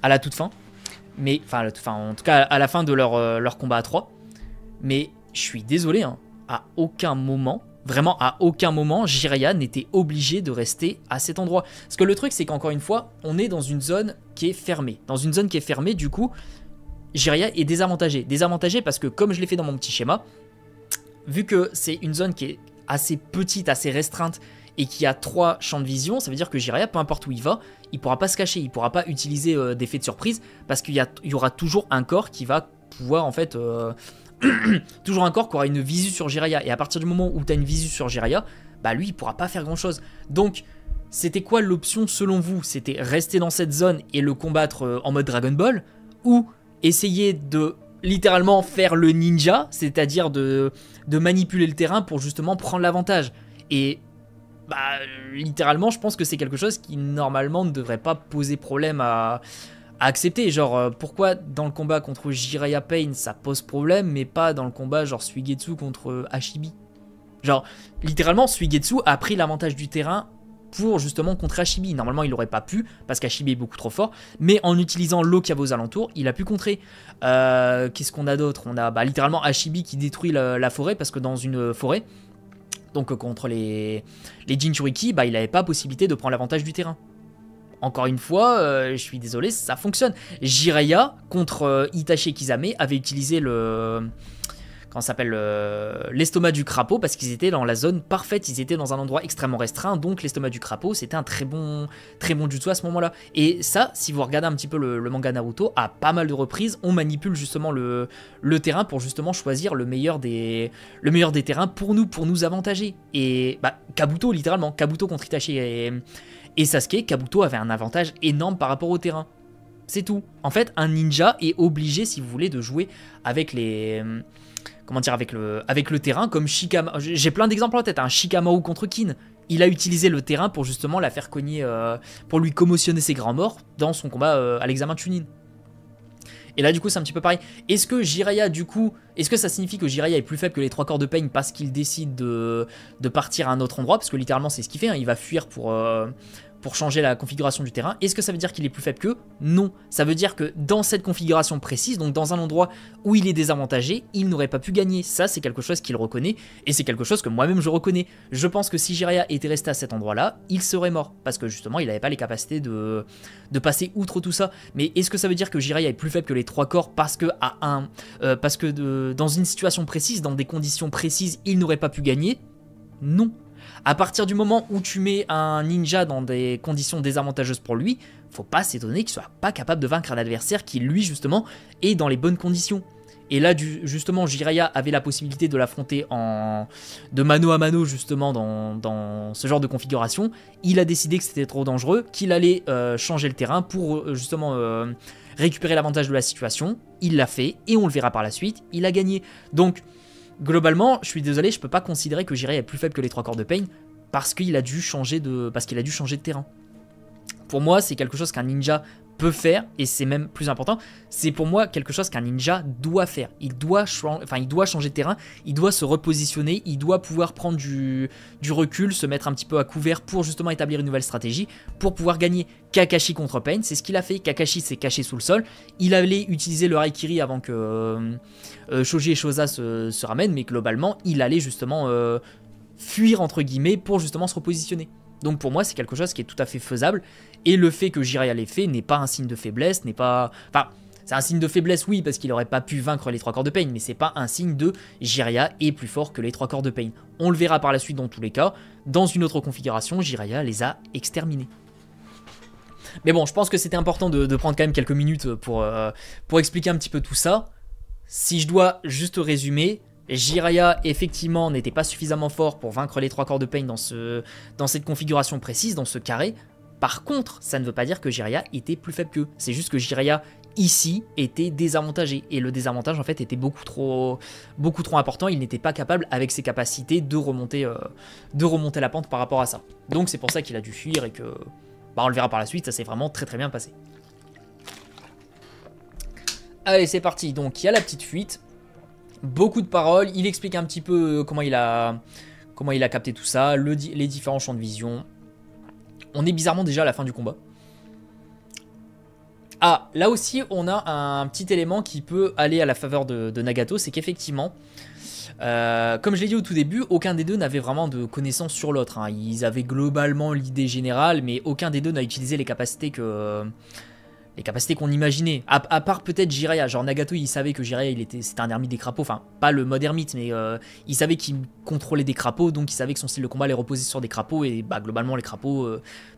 à la toute fin. Mais, enfin, en tout cas, à la fin de leur combat à 3. Mais je suis désolé, hein. À aucun moment, vraiment à aucun moment, Jiraiya n'était obligé de rester à cet endroit. Parce que le truc, c'est qu'encore une fois, on est dans une zone qui est fermée. Dans une zone qui est fermée, du coup, Jiraiya est désavantagé. Désavantagé parce que, comme je l'ai fait dans mon petit schéma, vu que c'est une zone qui est assez petite, assez restreinte, et qui a 3 champs de vision, ça veut dire que Jiraiya, peu importe où il va, il pourra pas se cacher, il pourra pas utiliser d'effets de surprise, parce qu'il y aura toujours un corps qui va pouvoir, en fait... toujours un corps qui aura une visu sur Jiraiya. Et à partir du moment où tu as une visu sur Jiraiya, bah lui il pourra pas faire grand chose. Donc c'était quoi l'option selon vous? C'était rester dans cette zone et le combattre en mode Dragon Ball, ou essayer de littéralement faire le ninja, c'est-à-dire de manipuler le terrain pour justement prendre l'avantage. Et bah, littéralement, je pense que c'est quelque chose qui, normalement, ne devrait pas poser problème à accepter. Genre, pourquoi dans le combat contre Jiraiya Pain, ça pose problème, mais pas dans le combat, genre, Suigetsu contre Hashibi. Genre, littéralement, Suigetsu a pris l'avantage du terrain pour justement contrer Hashibi. Normalement, il n'aurait pas pu, parce qu'Hashibi est beaucoup trop fort, mais en utilisant l'eau qu'il y avait aux alentours, il a pu contrer. Qu'est-ce qu'on a d'autre? On a littéralement Hashibi qui détruit la forêt, parce que dans une forêt, donc contre les Jinchuriki, il n'avait pas possibilité de prendre l'avantage du terrain. Encore une fois, je suis désolé, ça fonctionne. Jiraiya contre Itachi et Kisame avait utilisé l'estomac du crapaud parce qu'ils étaient dans la zone parfaite, ils étaient dans un endroit extrêmement restreint, donc l'estomac du crapaud c'était un très bon jutsu à ce moment-là. Et ça, si vous regardez un petit peu le manga Naruto, à pas mal de reprises, on manipule justement le terrain pour justement choisir le meilleur des terrains pour nous avantager. Et Kabuto, littéralement, Kabuto contre Itachi et Sasuke, Kabuto avait un avantage énorme par rapport au terrain. C'est tout. En fait, un ninja est obligé, si vous voulez, de jouer avec avec le terrain, comme Shikamaru. J'ai plein d'exemples en tête. Shikamaru contre Kin. Il a utilisé le terrain pour justement la faire cogner, pour lui commotionner ses grands morts dans son combat à l'examen de Chunin. Et là, du coup, c'est un petit peu pareil. Est-ce que ça signifie que Jiraiya est plus faible que les 3 corps de Pain parce qu'il décide de partir à un autre endroit? Parce que littéralement, c'est ce qu'il fait. Il va fuir pour changer la configuration du terrain. Est-ce que ça veut dire qu'il est plus faible qu'eux? Non. Ça veut dire que dans cette configuration précise, donc dans un endroit où il est désavantagé, il n'aurait pas pu gagner. Ça, c'est quelque chose qu'il reconnaît, et c'est quelque chose que moi-même je reconnais. Je pense que si Jiraiya était resté à cet endroit-là, il serait mort, parce que justement, il n'avait pas les capacités de passer outre tout ça. Mais est-ce que ça veut dire que Jiraiya est plus faible que les 3 corps parce que dans une situation précise, dans des conditions précises, il n'aurait pas pu gagner? Non. À partir du moment où tu mets un ninja dans des conditions désavantageuses pour lui, faut pas s'étonner qu'il soit pas capable de vaincre un adversaire qui, lui, justement, est dans les bonnes conditions. Et là, justement, Jiraiya avait la possibilité de l'affronter de mano à mano, justement, dans ce genre de configuration. Il a décidé que c'était trop dangereux, qu'il allait changer le terrain pour, justement, récupérer l'avantage de la situation. Il l'a fait, et on le verra par la suite, il a gagné. Donc, globalement, je suis désolé, je peux pas considérer que Jiraiya est plus faible que les 3 corps de Pain parce qu'il a dû changer de terrain. Pour moi, c'est quelque chose qu'un ninja peut faire, et c'est même plus important, c'est pour moi quelque chose qu'un ninja doit faire. Il doit changer de terrain, il doit se repositionner, il doit pouvoir prendre du recul, se mettre un petit peu à couvert pour justement établir une nouvelle stratégie, pour pouvoir gagner. Kakashi contre Pain, c'est ce qu'il a fait. Kakashi s'est caché sous le sol, il allait utiliser le Haikiri avant que Shoji et Shoza se ramènent, mais globalement, il allait justement fuir entre guillemets pour justement se repositionner. Donc pour moi, c'est quelque chose qui est tout à fait faisable, et le fait que Jiraiya l'ait fait n'est pas un signe de faiblesse, c'est un signe de faiblesse, oui, parce qu'il n'aurait pas pu vaincre les 3 corps de Pain, mais c'est pas un signe de Jiraiya est plus fort que les 3 corps de Pain. On le verra par la suite dans tous les cas. Dans une autre configuration, Jiraiya les a exterminés. Mais bon, je pense que c'était important de prendre quand même quelques minutes pour expliquer un petit peu tout ça. Si je dois juste résumer, Jiraiya, effectivement, n'était pas suffisamment fort pour vaincre les 3 corps de Pain dans cette configuration précise, dans ce carré. Par contre, ça ne veut pas dire que Jiraiya était plus faible qu'eux. C'est juste que Jiraiya, ici, était désavantagé. Et le désavantage, en fait, était beaucoup trop important. Il n'était pas capable, avec ses capacités, de remonter la pente par rapport à ça. Donc c'est pour ça qu'il a dû fuir et que... on le verra par la suite, ça s'est vraiment très très bien passé. Allez, c'est parti. Donc, il y a la petite fuite. Beaucoup de paroles. Il explique un petit peu comment il a capté tout ça, les différents champs de vision. On est bizarrement déjà à la fin du combat. Ah, là aussi, on a un petit élément qui peut aller à la faveur de Nagato, c'est qu'effectivement, comme je l'ai dit au tout début, aucun des deux n'avait vraiment de connaissances sur l'autre. Hein. Ils avaient globalement l'idée générale, mais aucun des deux n'a utilisé les capacités qu'on imaginait. À part peut-être Jiraiya. Genre Nagato, il savait que Jiraiya, c'était un ermite des crapauds. Enfin, pas le mode ermite, mais il savait qu'il contrôlait des crapauds, donc il savait que son style de combat allait reposer sur des crapauds. Et globalement, les crapauds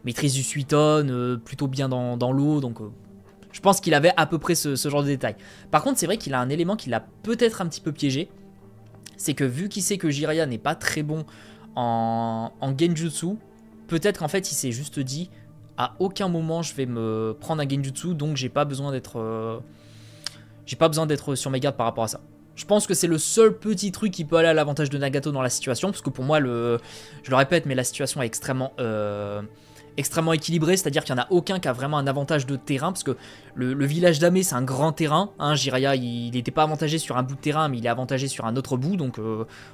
maîtrisent du Suiton, plutôt bien dans l'eau, donc... je pense qu'il avait à peu près ce genre de détails. Par contre, c'est vrai qu'il a un élément qui l'a peut-être un petit peu piégé. C'est que vu qu'il sait que Jiraiya n'est pas très bon en Genjutsu, peut-être qu'en fait il s'est juste dit à aucun moment je vais me prendre un Genjutsu, donc j'ai pas besoin d'être sur mes gardes par rapport à ça. Je pense que c'est le seul petit truc qui peut aller à l'avantage de Nagato dans la situation, parce que pour moi, je le répète, mais la situation est extrêmement équilibrée, c'est-à-dire qu'il n'y en a aucun qui a vraiment un avantage de terrain, parce que le village d'Ame, c'est un grand terrain, hein, Jiraiya, il n'était pas avantagé sur un bout de terrain, mais il est avantagé sur un autre bout, donc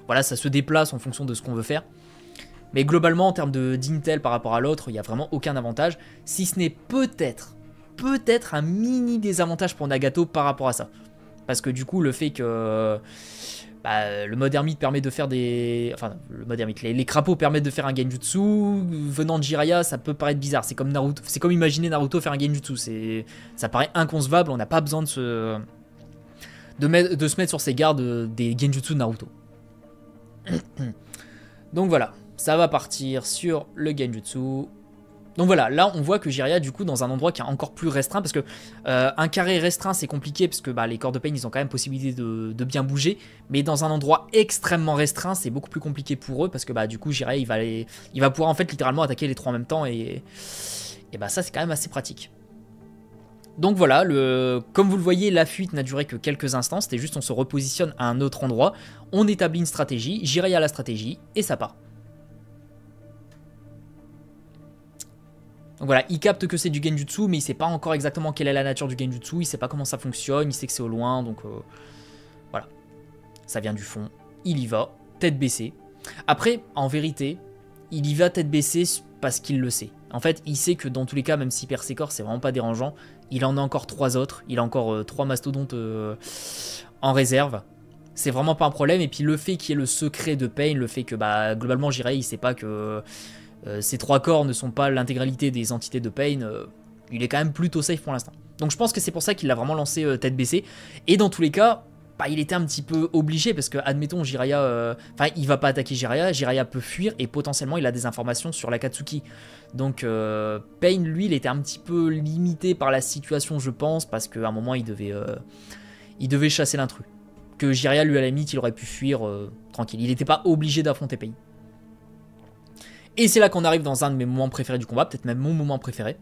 voilà, ça se déplace en fonction de ce qu'on veut faire. Mais globalement, en termes d'intel par rapport à l'autre, il n'y a vraiment aucun avantage, si ce n'est peut-être un mini désavantage pour Nagato par rapport à ça. Parce que du coup, le fait que le mode ermite permet de faire des... Enfin, le mode ermite, les crapauds permettent de faire un genjutsu, venant de Jiraiya, ça peut paraître bizarre. C'est comme Naruto, c'est comme imaginer Naruto faire un genjutsu. Ça paraît inconcevable, on n'a pas besoin de se mettre sur ses gardes des genjutsu de Naruto. Donc voilà, ça va partir sur le genjutsu. Donc voilà, là on voit que Jiraiya du coup dans un endroit qui est encore plus restreint, parce que un carré restreint c'est compliqué, parce que les corps de pain ils ont quand même possibilité de bien bouger, mais dans un endroit extrêmement restreint c'est beaucoup plus compliqué pour eux, parce que du coup Jiraiya il va pouvoir en fait littéralement attaquer les trois en même temps, et ça c'est quand même assez pratique. Donc voilà, comme vous le voyez, la fuite n'a duré que quelques instants, c'était juste on se repositionne à un autre endroit, on établit une stratégie, Jiraiya a la stratégie, et ça part. Donc voilà, il capte que c'est du genjutsu, mais il sait pas encore exactement quelle est la nature du genjutsu, il sait pas comment ça fonctionne, il sait que c'est au loin, donc voilà. Ça vient du fond, il y va, tête baissée. Après, en vérité, il y va tête baissée parce qu'il le sait. En fait, il sait que dans tous les cas, même s'il perd ses corps, c'est vraiment pas dérangeant. Il en a encore 3 autres, il a encore 3 mastodontes en réserve. C'est vraiment pas un problème, et puis le fait qu'il y ait le secret de Pain, le fait que globalement Jiraiya il sait pas que... ces 3 corps ne sont pas l'intégralité des entités de Pain, il est quand même plutôt safe pour l'instant. Donc je pense que c'est pour ça qu'il l'a vraiment lancé tête baissée. Et dans tous les cas, il était un petit peu obligé, parce que admettons Jiraiya, il va pas attaquer Jiraiya, Jiraiya peut fuir et potentiellement il a des informations sur l'Akatsuki. Donc Pain lui il était un petit peu limité par la situation je pense, parce qu'à un moment il devait chasser l'intrus. Que Jiraiya lui à la limite il aurait pu fuir tranquille, il n'était pas obligé d'affronter Pain. Et c'est là qu'on arrive dans un de mes moments préférés du combat, peut-être même mon moment préféré.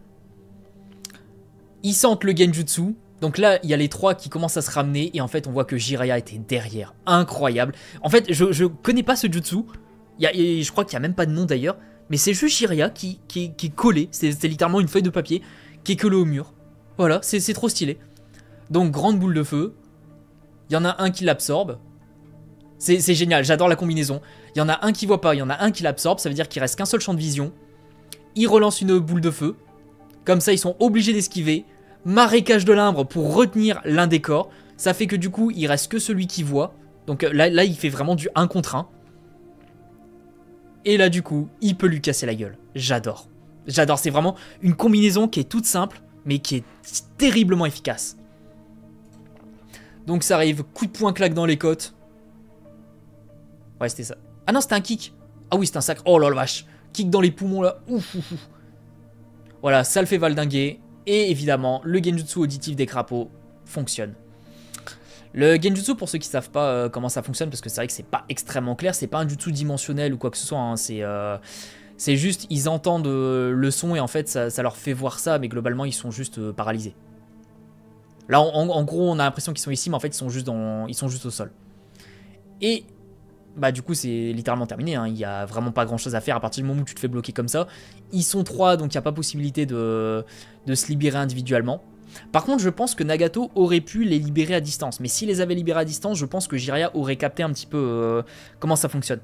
Ils sentent le genjutsu, donc là il y a les 3 qui commencent à se ramener, et en fait on voit que Jiraiya était derrière, incroyable. En fait je connais pas ce jutsu, je crois qu'il n'y a même pas de nom d'ailleurs, mais c'est juste Jiraiya qui est collé, c'est littéralement une feuille de papier qui est collée au mur. Voilà, c'est trop stylé. Donc grande boule de feu, il y en a un qui l'absorbe. C'est génial, j'adore la combinaison. Il y en a un qui voit pas, il y en a un qui l'absorbe, ça veut dire qu'il reste qu'un seul champ de vision. Il relance une boule de feu. Comme ça, ils sont obligés d'esquiver. Marécage de limbre pour retenir l'un des corps. Ça fait que du coup, il reste que celui qui voit. Donc là, il fait vraiment du 1 contre 1. Et là, du coup, il peut lui casser la gueule. J'adore. J'adore, c'est vraiment une combinaison qui est toute simple, mais qui est terriblement efficace. Donc ça arrive, coup de poing claque dans les côtes. Ouais, c'était ça. Ah non, c'était un kick. Ah oui, c'était un sacre. Oh là la vache. Kick dans les poumons là. Ouf, ouf, ouf. Voilà, ça le fait valdinguer. Et évidemment, le genjutsu auditif des crapauds fonctionne. Le genjutsu, pour ceux qui ne savent pas comment ça fonctionne, parce que c'est vrai que c'est pas extrêmement clair, c'est pas un jutsu dimensionnel ou quoi que ce soit. Hein, c'est juste, ils entendent le son et en fait, ça leur fait voir ça, mais globalement, ils sont juste paralysés. Là, en gros, on a l'impression qu'ils sont ici, mais en fait, ils sont juste au sol. Et du coup, c'est littéralement terminé. Hein. Il n'y a vraiment pas grand chose à faire à partir du moment où tu te fais bloquer comme ça. Ils sont 3, donc il n'y a pas possibilité de se libérer individuellement. Par contre, je pense que Nagato aurait pu les libérer à distance. Mais s'il les avait libérés à distance, je pense que Jiraiya aurait capté un petit peu comment ça fonctionne.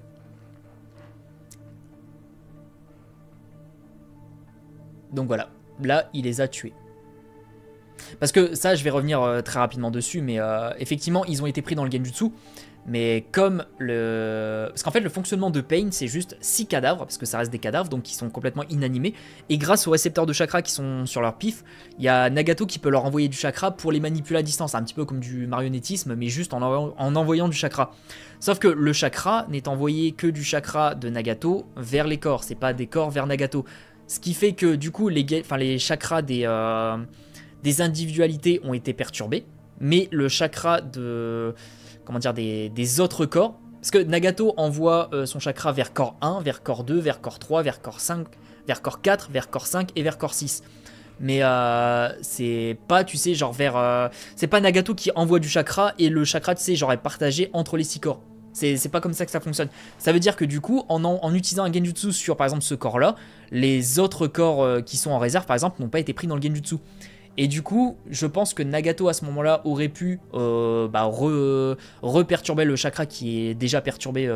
Donc voilà, là, il les a tués. Parce que ça, je vais revenir très rapidement dessus, mais effectivement, ils ont été pris dans le genjutsu. Mais comme parce qu'en fait, le fonctionnement de Pain, c'est juste 6 cadavres, parce que ça reste des cadavres, donc qui sont complètement inanimés. Et grâce aux récepteurs de chakra qui sont sur leur pif, il y a Nagato qui peut leur envoyer du chakra pour les manipuler à distance. Un petit peu comme du marionnettisme, mais juste en envoyant du chakra. Sauf que le chakra n'est envoyé que du chakra de Nagato vers les corps, c'est pas des corps vers Nagato. Ce qui fait que du coup, les chakras des individualités ont été perturbés, mais le chakra des autres corps, parce que Nagato envoie son chakra vers corps 1, vers corps 2, vers corps 3, vers corps 5, vers corps 4, vers corps 5 et vers corps 6. Mais c'est pas, tu sais, genre vers... c'est pas Nagato qui envoie du chakra et le chakra, tu sais, genre est partagé entre les 6 corps. C'est pas comme ça que ça fonctionne. Ça veut dire que du coup, en utilisant un genjutsu sur par exemple ce corps-là, les autres corps qui sont en réserve par exemple n'ont pas été pris dans le genjutsu. Et du coup, je pense que Nagato à ce moment-là aurait pu reperturber le chakra qui est déjà perturbé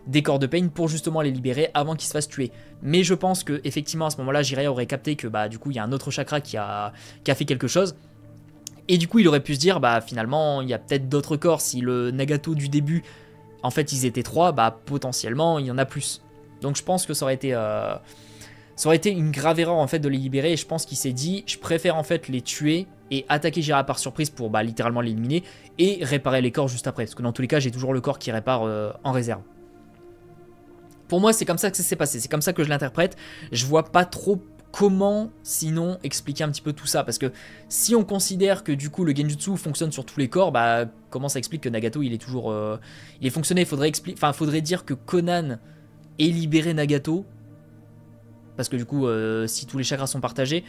des corps de Pain pour justement les libérer avant qu'ils se fassent tuer. Mais je pense que effectivement à ce moment-là, Jiraiya aurait capté que du coup il y a un autre chakra qui a fait quelque chose. Et du coup, il aurait pu se dire finalement il y a peut-être d'autres corps. Si le Nagato du début, en fait ils étaient 3, potentiellement il y en a plus. Donc je pense que ça aurait été une grave erreur en fait de les libérer, et je pense qu'il s'est dit je préfère en fait les tuer et attaquer Jiraiya par surprise pour littéralement l'éliminer et réparer les corps juste après, parce que dans tous les cas j'ai toujours le corps qui répare en réserve. Pour moi c'est comme ça que ça s'est passé, c'est comme ça que je l'interprète. Je vois pas trop comment sinon expliquer un petit peu tout ça, parce que si on considère que du coup le genjutsu fonctionne sur tous les corps, comment ça explique que Nagato il est toujours il est fonctionné. Faudrait dire que Conan ait libéré Nagato, parce que du coup si tous les chakras sont partagés,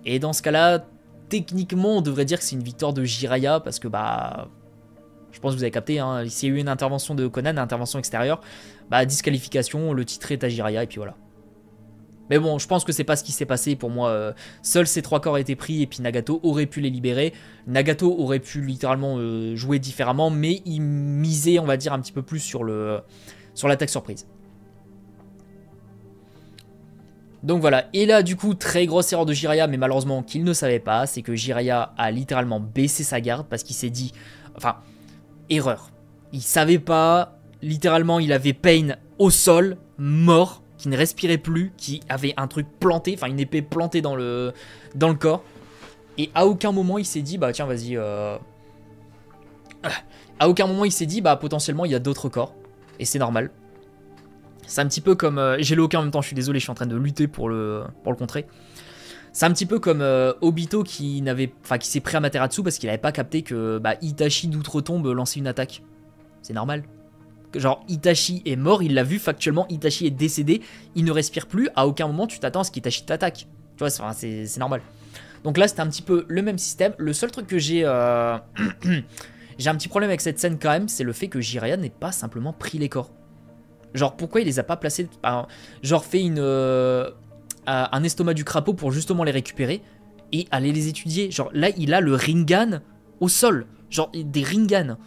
et dans ce cas là techniquement on devrait dire que c'est une victoire de Jiraiya, parce que je pense que vous avez capté, hein, s'il y a eu une intervention de Conan, une intervention extérieure, disqualification, le titre est à Jiraiya et puis voilà. Mais bon, je pense que c'est pas ce qui s'est passé pour moi. Seuls ces 3 corps étaient pris et puis Nagato aurait pu les libérer. Nagato aurait pu littéralement jouer différemment, mais il misait, on va dire, un petit peu plus sur l'attaque surprise. Donc voilà, et là du coup très grosse erreur de Jiraiya, mais malheureusement qu'il ne savait pas, c'est que Jiraiya a littéralement baissé sa garde parce qu'il s'est dit, erreur, il savait pas, littéralement il avait Pain au sol, mort, qui ne respirait plus, qui avait un truc planté, une épée plantée dans le corps, et à aucun moment il s'est dit tiens vas-y, à aucun moment il s'est dit potentiellement il y a d'autres corps, et c'est normal. C'est un petit peu comme... j'ai le Hoka en même temps, je suis désolé, je suis en train de lutter pour le contrer. C'est un petit peu comme Obito qui s'est pris à Amaterasu parce qu'il n'avait pas capté que Itachi d'outre-tombe lançait une attaque. C'est normal. Genre Itachi est mort, il l'a vu factuellement, Itachi est décédé, il ne respire plus, à aucun moment tu t'attends à ce qu'Itachi t'attaque. Tu vois, c'est normal. Donc là c'était un petit peu le même système. Le seul truc que j'ai... j'ai un petit problème avec cette scène quand même, c'est le fait que Jiraiya n'ait pas simplement pris les corps. Genre pourquoi il les a pas placés, genre fait un estomac du crapaud pour justement les récupérer et aller les étudier. Genre là il a le Rinnegan au sol, genre des Rinnegan.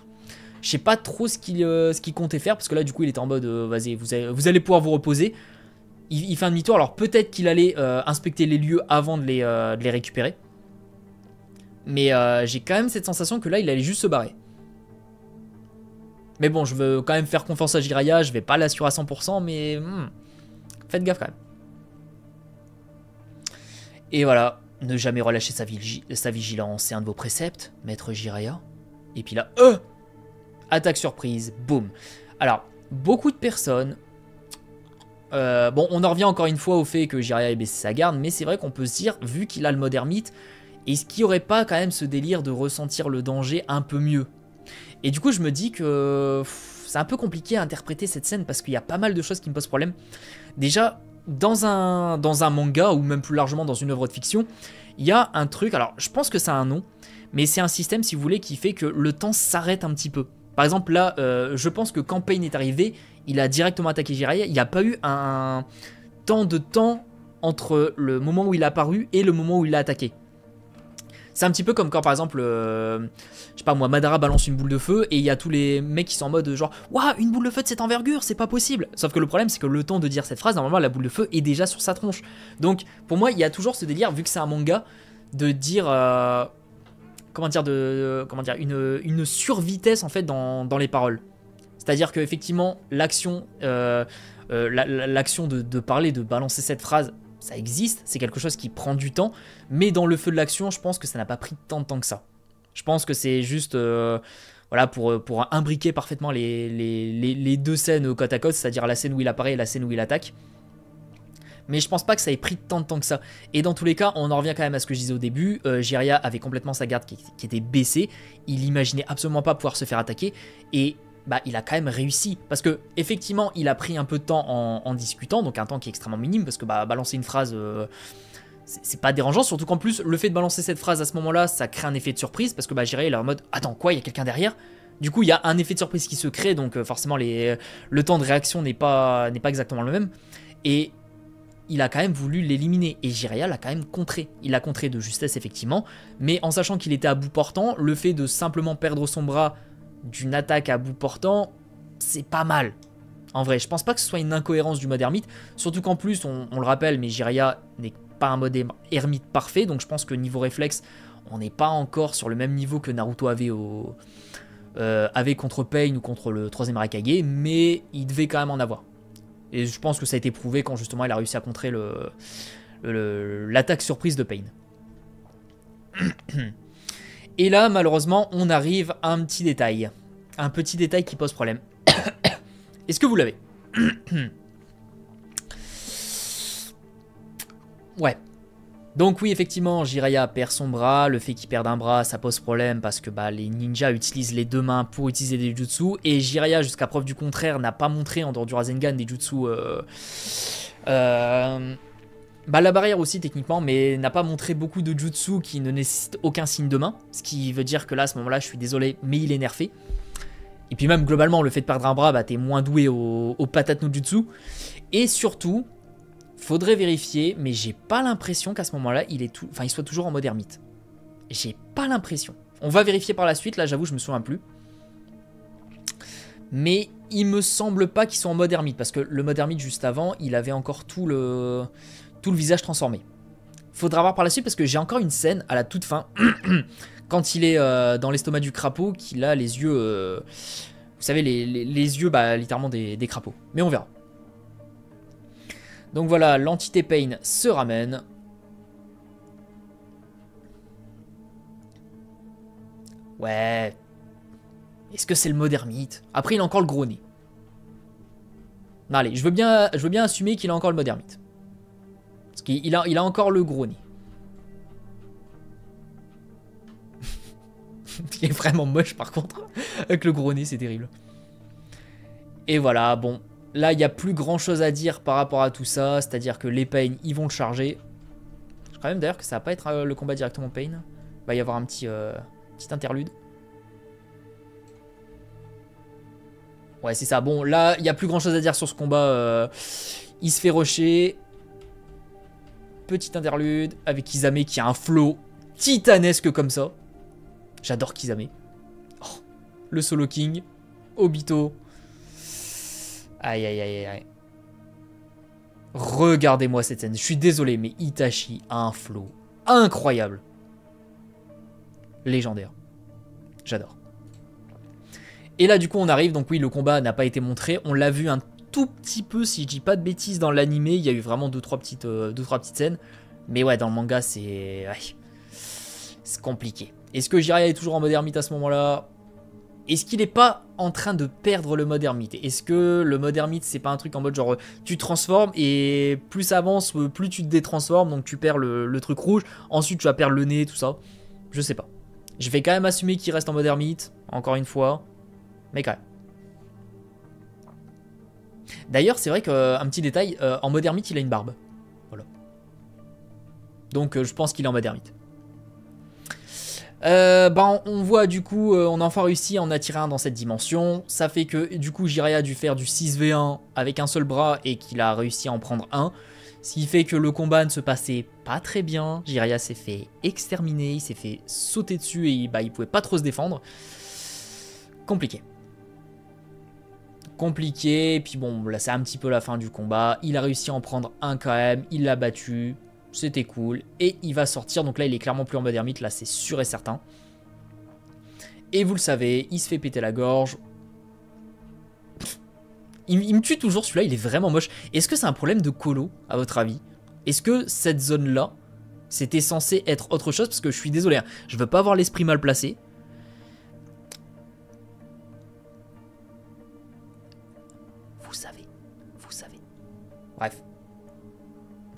Je sais pas trop ce qu'il comptait faire, parce que là du coup il était en mode vas-y vous allez pouvoir vous reposer. Il fait un demi-tour, alors peut-être qu'il allait inspecter les lieux avant de les récupérer. Mais j'ai quand même cette sensation que là il allait juste se barrer. Mais bon, je veux quand même faire confiance à Jiraiya, je vais pas l'assurer à 100%, mais faites gaffe quand même. Et voilà, ne jamais relâcher sa vigilance, c'est un de vos préceptes, maître Jiraiya. Et puis là, attaque surprise, boum. Alors, beaucoup de personnes... bon, on en revient encore une fois au fait que Jiraiya ait baissé sa garde, mais c'est vrai qu'on peut se dire, vu qu'il a le mode ermite, est-ce qu'il n'y aurait pas quand même ce délire de ressentir le danger un peu mieux ? Et du coup je me dis que c'est un peu compliqué à interpréter cette scène parce qu'il y a pas mal de choses qui me posent problème. Déjà dans un manga ou même plus largement dans une œuvre de fiction, il y a un truc, alors je pense que ça a un nom, mais c'est un système si vous voulez qui fait que le temps s'arrête un petit peu. Par exemple là, je pense que quand Pain est arrivé, il a directement attaqué Jiraiya, il n'y a pas eu un temps entre le moment où il a apparu et le moment où il l'a attaqué. C'est un petit peu comme quand par exemple, je sais pas moi, Madara balance une boule de feu et il y a tous les mecs qui sont en mode genre waouh, une boule de feu de cette envergure, c'est pas possible. Sauf que le problème c'est que le temps de dire cette phrase, normalement la boule de feu est déjà sur sa tronche. Donc pour moi il y a toujours ce délire, vu que c'est un manga, de dire une survitesse en fait dans les paroles. C'est-à-dire que effectivement l'action l'action de parler, de balancer cette phrase, ça existe, c'est quelque chose qui prend du temps, mais dans le feu de l'action, je pense que ça n'a pas pris tant de temps que ça. Je pense que c'est juste voilà, pour imbriquer parfaitement les deux scènes côte à côte, c'est-à-dire la scène où il apparaît et la scène où il attaque. Mais je pense pas que ça ait pris tant de temps que ça. Et dans tous les cas, on en revient quand même à ce que je disais au début, Jiraiya avait complètement sa garde qui était baissée, il imaginait absolument pas pouvoir se faire attaquer, et il a quand même réussi, parce que effectivement il a pris un peu de temps en discutant, donc un temps qui est extrêmement minime, parce que balancer une phrase c'est pas dérangeant, surtout qu'en plus, le fait de balancer cette phrase à ce moment-là, ça crée un effet de surprise, parce que bah, Jiraiya il est en mode, attends, quoi, il y a quelqu'un derrière? Du coup, il y a un effet de surprise qui se crée, donc forcément, le temps de réaction n'est pas exactement le même. Et il a quand même voulu l'éliminer, et Jiraiya l'a quand même contré. Il l'a contré de justesse, effectivement, mais en sachant qu'il était à bout portant, le fait de simplement perdre son bras d'une attaque à bout portant, c'est pas mal. En vrai, je pense pas que ce soit une incohérence du mode ermite, surtout qu'en plus, on le rappelle, mais Jiraiya n'est pas un mode ermite parfait, donc je pense que niveau réflexe, on n'est pas encore sur le même niveau que Naruto avait contre Pain ou contre le 3ème Hokage, mais il devait quand même en avoir. Et je pense que ça a été prouvé quand justement il a réussi à contrer l'attaque surprise de Pain. Et là, malheureusement, on arrive à un petit détail. Un petit détail qui pose problème. Est-ce que vous l'avez? Ouais. Donc oui, effectivement, Jiraiya perd son bras. Le fait qu'il perde un bras, ça pose problème parce que bah, les ninjas utilisent les deux mains pour utiliser des jutsu. Et Jiraiya, jusqu'à preuve du contraire, n'a pas montré en dehors du Rasengan des jutsu... bah, la barrière aussi techniquement, mais n'a pas montré beaucoup de jutsu qui ne nécessitent aucun signe de main. Ce qui veut dire que là, à ce moment-là, je suis désolé, mais il est nerfé. Et puis même, globalement, le fait de perdre un bras, bah, t'es moins doué au patate no jutsu. Et surtout... faudrait vérifier, mais j'ai pas l'impression qu'à ce moment-là, il soit toujours en mode ermite. J'ai pas l'impression. On va vérifier par la suite, là j'avoue, je me souviens plus. Mais il me semble pas qu'ils sont en mode ermite, parce que le mode ermite juste avant, il avait encore tout le visage transformé. Faudra voir par la suite, parce que j'ai encore une scène à la toute fin, quand il est dans l'estomac du crapaud, qu'il a les yeux... vous savez, les yeux, bah, littéralement des crapauds. Mais on verra. Donc voilà, l'entité Pain se ramène. Ouais. Est-ce que c'est le mode ermite? Après, il a encore le gros nez. Non, allez, je veux bien assumer qu'il a encore le mode ermite. Parce qu'il a encore le gros nez. Il est vraiment moche par contre. Avec le gros nez, c'est terrible. Et voilà, bon. Là, il n'y a plus grand chose à dire par rapport à tout ça. C'est-à-dire que les Pain, ils vont le charger. Je crois même d'ailleurs que ça va pas être le combat directement Pain. Il va y avoir un petit interlude. Ouais, c'est ça. Bon, là, il n'y a plus grand chose à dire sur ce combat. Il se fait rusher. Petit interlude avec Kisame qui a un flow titanesque comme ça. J'adore Kisame. Oh, le Solo King. Obito. Aïe, aïe, aïe, aïe. Regardez-moi cette scène. Je suis désolé, mais Itachi a un flow incroyable. Légendaire. J'adore. Et là, du coup, on arrive. Donc oui, le combat n'a pas été montré. On l'a vu un tout petit peu, si je dis pas de bêtises, dans l'animé. Il y a eu vraiment 2-3 petites scènes. Mais ouais, dans le manga, c'est... Ouais. C'est compliqué. Est-ce que Jiraiya est toujours en mode ermite à ce moment-là? Est-ce qu'il n'est pas en train de perdre le mode ermite? Est-ce que le mode ermite, c'est pas un truc en mode genre tu transformes et plus ça avance, plus tu te détransformes, donc tu perds le truc rouge, ensuite tu vas perdre le nez, tout ça. Je sais pas. Je vais quand même assumer qu'il reste en mode ermite, encore une fois, mais quand même. D'ailleurs, c'est vrai qu'un petit détail, en mode ermite, il a une barbe. Voilà. Donc je pense qu'il est en mode ermite. Bah on voit du coup, on a enfin réussi à en attirer un dans cette dimension. Ça fait que du coup Jiraiya a dû faire du 6v1 avec un seul bras et qu'il a réussi à en prendre un. Ce qui fait que le combat ne se passait pas très bien. Jiraiya s'est fait exterminer, il s'est fait sauter dessus et bah, il pouvait pas trop se défendre. Compliqué. Compliqué, et puis bon là c'est un petit peu la fin du combat. Il a réussi à en prendre un quand même, il l'a battu. C'était cool. Et il va sortir. Donc là, il est clairement plus en mode ermite. Là, c'est sûr et certain. Et vous le savez, il se fait péter la gorge. Il me tue toujours celui-là. Il est vraiment moche. Est-ce que c'est un problème de colo, à votre avis? Est-ce que cette zone-là, c'était censé être autre chose? Parce que je suis désolé. Hein, je veux pas avoir l'esprit mal placé. Vous savez. Vous savez. Bref.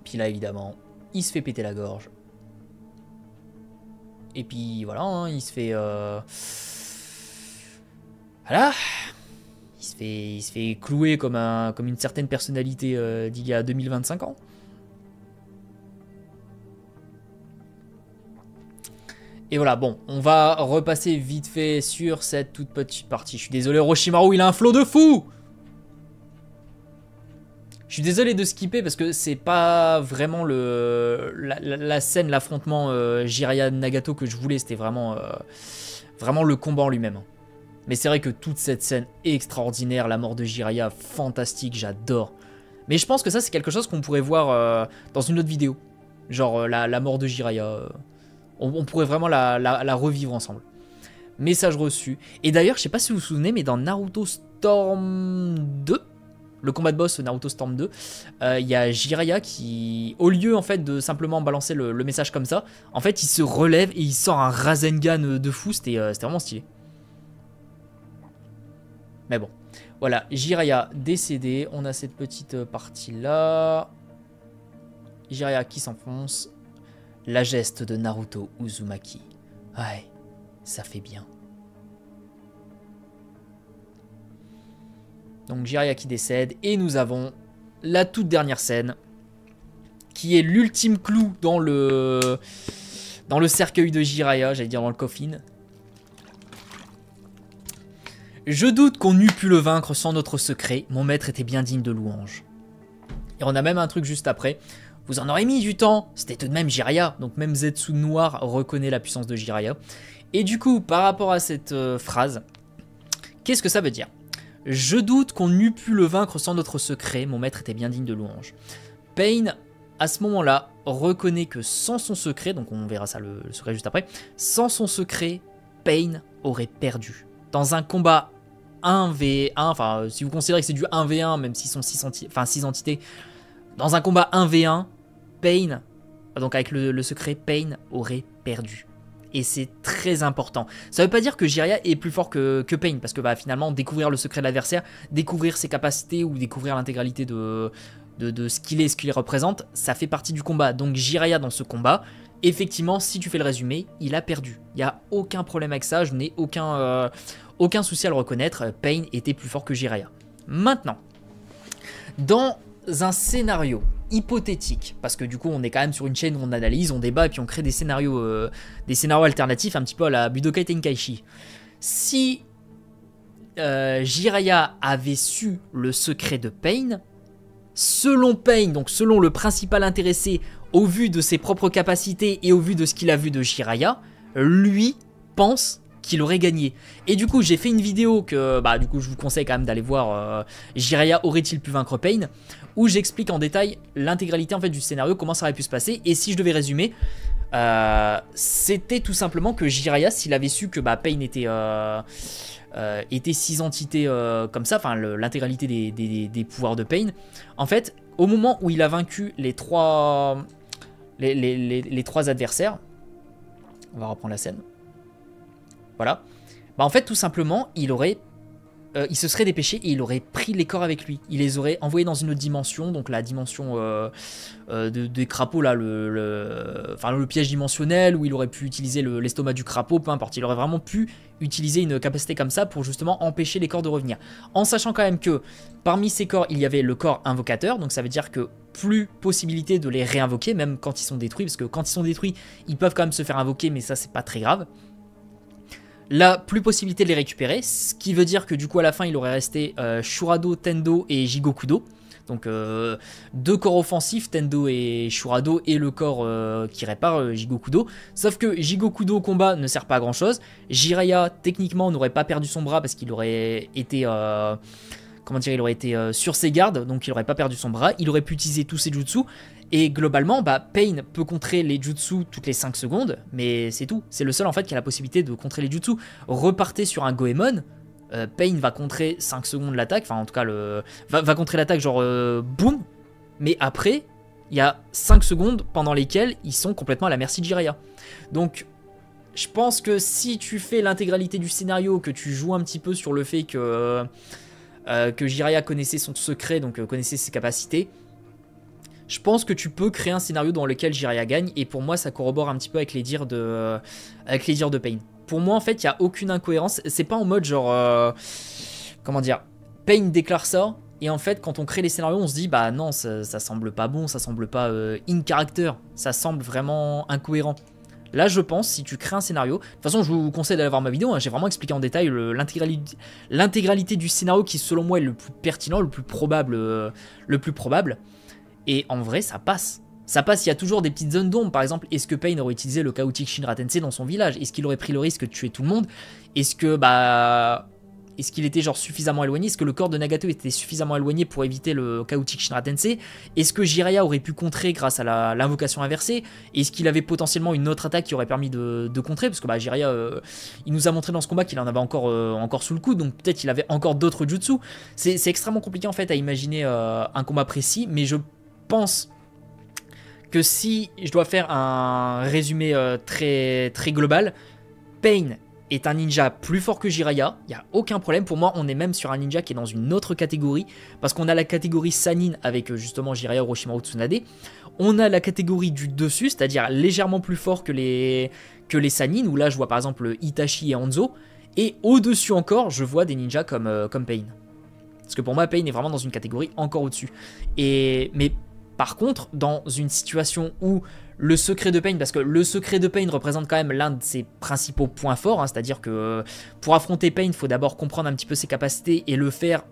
Puis là, évidemment... il se fait péter la gorge. Et puis voilà, hein, il se fait... Voilà. Il se fait clouer comme une certaine personnalité d'il y a 2025 ans. Et voilà, bon, on va repasser vite fait sur cette toute petite partie. Je suis désolé, Orochimaru, il a un flow de fou! Je suis désolé de skipper parce que c'est pas vraiment la scène, l'affrontement Jiraiya-Nagato que je voulais. C'était vraiment, vraiment le combat en lui-même. Mais c'est vrai que toute cette scène extraordinaire, la mort de Jiraiya, fantastique, j'adore. Mais je pense que ça, c'est quelque chose qu'on pourrait voir dans une autre vidéo. Genre la mort de Jiraiya. On pourrait vraiment la revivre ensemble. Message reçu. Et d'ailleurs, je sais pas si vous vous souvenez, mais dans Naruto Storm 2, le combat de boss Naruto Storm 2, il y a Jiraiya qui, au lieu en fait de simplement balancer le message comme ça, en fait il se relève et il sort un Rasengan de fou, c'était vraiment stylé. Mais bon, voilà, Jiraiya décédé, on a cette petite partie là. Jiraiya qui s'enfonce. La geste de Naruto Uzumaki. Ouais, ça fait bien. Donc Jiraiya qui décède et nous avons la toute dernière scène qui est l'ultime clou dans le cercueil de Jiraiya, j'allais dire dans le coffin. Je doute qu'on eût pu le vaincre sans notre secret, mon maître était bien digne de louange. Et on a même un truc juste après. Vous en aurez mis du temps, c'était tout de même Jiraiya, donc même Zetsu Noir reconnaît la puissance de Jiraiya. Et du coup, par rapport à cette phrase, qu'est-ce que ça veut dire? Je doute qu'on eût pu le vaincre sans notre secret, mon maître était bien digne de louange. Pain, à ce moment-là, reconnaît que sans son secret, donc on verra ça le secret juste après, sans son secret, Pain aurait perdu. Dans un combat 1v1, enfin si vous considérez que c'est du 1v1, même s'ils sont 6 entités, dans un combat 1v1, Pain, donc avec le secret, Pain aurait perdu. Et c'est très important. Ça veut pas dire que Jiraiya est plus fort que Pain, parce que bah, finalement, découvrir le secret de l'adversaire, découvrir ses capacités ou découvrir l'intégralité de ce qu'il est, ce qu'il représente, ça fait partie du combat. Donc Jiraiya dans ce combat, effectivement, si tu fais le résumé, il a perdu. Il n'y a aucun problème avec ça, je n'ai aucun souci à le reconnaître, Pain était plus fort que Jiraiya. Maintenant, dans un scénario hypothétique, parce que du coup on est quand même sur une chaîne où on analyse, on débat et puis on crée des scénarios alternatifs un petit peu à la Budokai Tenkaichi. Si Jiraiya avait su le secret de Pain, selon Pain, donc selon le principal intéressé, au vu de ses propres capacités et au vu de ce qu'il a vu de Jiraiya, lui pense qu'il aurait gagné. Et du coup j'ai fait une vidéo que bah du coup je vous conseille quand même d'aller voir, Jiraiya aurait-il pu vaincre Pain, où j'explique en détail l'intégralité en fait du scénario, comment ça aurait pu se passer. Et si je devais résumer, c'était tout simplement que Jiraiya, s'il avait su que bah, Pain était 6 entités comme ça, enfin l'intégralité des pouvoirs de Pain, en fait au moment où il a vaincu les trois adversaires, on va reprendre la scène, voilà, bah en fait tout simplement il se serait dépêché et il aurait pris les corps avec lui. Il les aurait envoyés dans une autre dimension, donc la dimension des crapauds, là, le piège dimensionnel, où il aurait pu utiliser l'estomac du crapaud, peu importe. Il aurait vraiment pu utiliser une capacité comme ça pour justement empêcher les corps de revenir. En sachant quand même que parmi ces corps, il y avait le corps invocateur, donc ça veut dire que plus possibilité de les réinvoquer, même quand ils sont détruits, parce que quand ils sont détruits, ils peuvent quand même se faire invoquer, mais ça c'est pas très grave. Là, plus possibilité de les récupérer, ce qui veut dire que du coup à la fin il aurait resté Shurado, Tendo et Jigokudo. Donc 2 corps offensifs, Tendo et Shurado, et le corps qui répare, Jigokudo. Sauf que Jigokudo au combat ne sert pas à grand chose. Jiraiya techniquement n'aurait pas perdu son bras parce qu'il aurait été... comment dire, il aurait été sur ses gardes, donc il n'aurait pas perdu son bras, il aurait pu utiliser tous ses jutsu, et globalement, bah, Pain peut contrer les jutsu toutes les 5 secondes, mais c'est tout, c'est le seul en fait qui a la possibilité de contrer les jutsu. Repartez sur un Goemon, Pain va contrer 5 secondes l'attaque, enfin en tout cas, va contrer l'attaque genre boum, mais après, il y a 5 secondes pendant lesquelles ils sont complètement à la merci de Jiraiya. Donc, je pense que si tu fais l'intégralité du scénario, que tu joues un petit peu sur le fait que Jiraiya connaissait son secret, donc connaissait ses capacités, je pense que tu peux créer un scénario dans lequel Jiraiya gagne, et pour moi ça corrobore un petit peu avec les dires de Pain. Pour moi en fait il n'y a aucune incohérence, c'est pas en mode genre comment dire, Pain déclare ça et en fait quand on crée les scénarios on se dit bah non ça semble pas bon, ça semble pas in character, ça semble vraiment incohérent. Là, je pense, si tu crées un scénario, de toute façon, je vous conseille d'aller voir ma vidéo, hein, j'ai vraiment expliqué en détail l'intégralité du scénario qui, selon moi, est le plus pertinent, le plus probable. Et en vrai, ça passe. Ça passe, il y a toujours des petites zones d'ombre. Par exemple, est-ce que Pain aurait utilisé le chaotique Shinra Tensei dans son village? Est-ce qu'il aurait pris le risque de tuer tout le monde? Est-ce que, est-ce qu'il était genre suffisamment éloigné? Est-ce que le corps de Nagato était suffisamment éloigné pour éviter le chaotique Shinra Tensei? Est-ce que Jiraiya aurait pu contrer grâce à l'invocation inversée? Est-ce qu'il avait potentiellement une autre attaque qui aurait permis de contrer? Parce que Jiraiya, il nous a montré dans ce combat qu'il en avait encore sous le coude, donc peut-être qu'il avait encore d'autres jutsu. C'est extrêmement compliqué en fait à imaginer un combat précis, mais je pense que si je dois faire un résumé très, très global, Pain est un ninja plus fort que Jiraiya, il n'y a aucun problème. Pour moi, on est même sur un ninja qui est dans une autre catégorie, parce qu'on a la catégorie Sannin avec justement Jiraiya, Orochimaru, Tsunade. On a la catégorie du dessus, c'est-à-dire légèrement plus fort que les Sannin, où là je vois par exemple Itachi et Hanzo. Et au-dessus encore, je vois des ninjas comme Pain. Parce que pour moi, Pain est vraiment dans une catégorie encore au-dessus. Mais par contre, dans une situation où le secret de Pain, parce que le secret de Pain représente quand même l'un de ses principaux points forts, hein, c'est-à-dire que pour affronter Pain, il faut d'abord comprendre un petit peu ses capacités et le faire,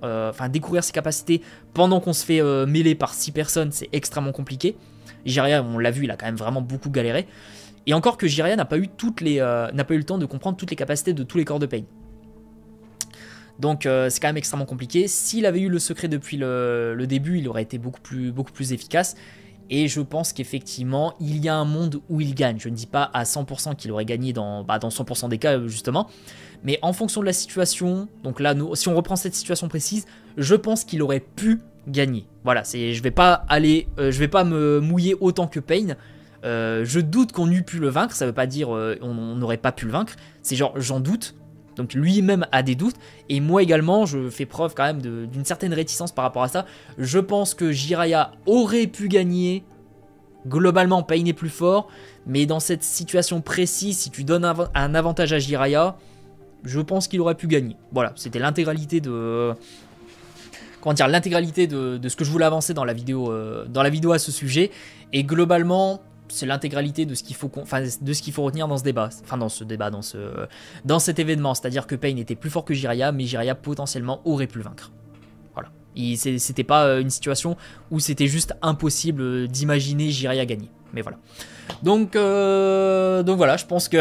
découvrir ses capacités pendant qu'on se fait mêler par 6 personnes, c'est extrêmement compliqué. Jiraiya, on l'a vu, il a quand même vraiment beaucoup galéré. Et encore que Jiraiya n'a pas eu le temps de comprendre toutes les capacités de tous les corps de Pain. Donc c'est quand même extrêmement compliqué. S'il avait eu le secret depuis le début, il aurait été beaucoup plus efficace. Et je pense qu'effectivement, il y a un monde où il gagne. Je ne dis pas à 100% qu'il aurait gagné dans 100% des cas, justement. Mais en fonction de la situation, donc là, si on reprend cette situation précise, je pense qu'il aurait pu gagner. Voilà, je vais pas me mouiller autant que Pain. Je doute qu'on eût pu le vaincre. Ça veut pas dire on n'aurait pas pu le vaincre. C'est genre, j'en doute. Donc lui-même a des doutes, et moi également je fais preuve quand même d'une certaine réticence par rapport à ça. Je pense que Jiraiya aurait pu gagner, globalement Pain est plus fort, mais dans cette situation précise, si tu donnes un avantage à Jiraiya, je pense qu'il aurait pu gagner. Voilà, c'était l'intégralité de... Comment dire, l'intégralité de ce que je voulais avancer dans la vidéo à ce sujet, et globalement... c'est l'intégralité de ce qu'il faut retenir dans ce débat, dans cet événement, c'est-à-dire que Pain était plus fort que Jiraiya, mais Jiraiya potentiellement aurait pu le vaincre. Voilà. C'était pas une situation où c'était juste impossible d'imaginer Jiraiya gagner. Mais voilà. Donc voilà, je pense que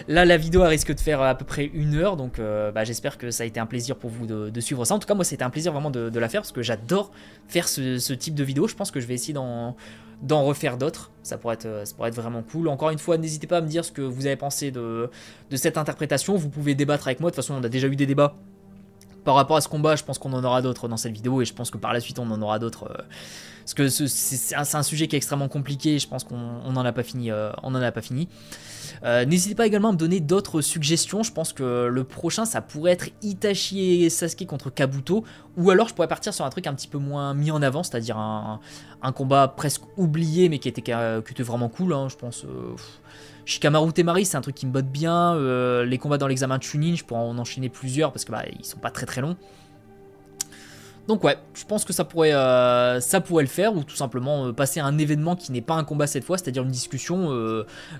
là la vidéo risque de faire à peu près 1 heure, donc j'espère que ça a été un plaisir pour vous de suivre ça. En tout cas moi c'était un plaisir vraiment de la faire, parce que j'adore faire ce type de vidéo. Je pense que je vais essayer d'en refaire d'autres, ça pourrait être vraiment cool. Encore une fois, n'hésitez pas à me dire ce que vous avez pensé de cette interprétation. Vous pouvez débattre avec moi, de toute façon on a déjà eu des débats par rapport à ce combat, je pense qu'on en aura d'autres dans cette vidéo, et je pense que par la suite on en aura d'autres, parce que c'est un sujet qui est extrêmement compliqué, je pense qu'on n'en a pas fini. N'hésitez pas également à me donner d'autres suggestions. Je pense que le prochain ça pourrait être Itachi et Sasuke contre Kabuto, ou alors je pourrais partir sur un truc un petit peu moins mis en avant, c'est-à-dire un combat presque oublié mais qui était vraiment cool, hein, je pense. Shikamaru Temari, c'est un truc qui me botte bien. Les combats dans l'examen Chunin, je pourrais en enchaîner plusieurs parce que ils sont pas très longs. Donc ouais, je pense que ça pourrait le faire, ou tout simplement passer à un événement qui n'est pas un combat cette fois, c'est-à-dire une discussion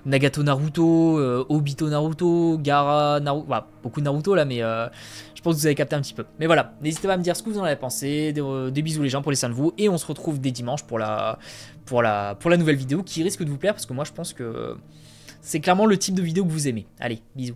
Nagato Naruto, Obito Naruto, Gaara Naruto, beaucoup de Naruto là, mais je pense que vous avez capté un petit peu. Mais voilà, n'hésitez pas à me dire ce que vous en avez pensé, des bisous les gens, pour les soins de vous, et on se retrouve dès dimanche pour la nouvelle vidéo qui risque de vous plaire, parce que moi je pense que c'est clairement le type de vidéo que vous aimez. Allez, bisous.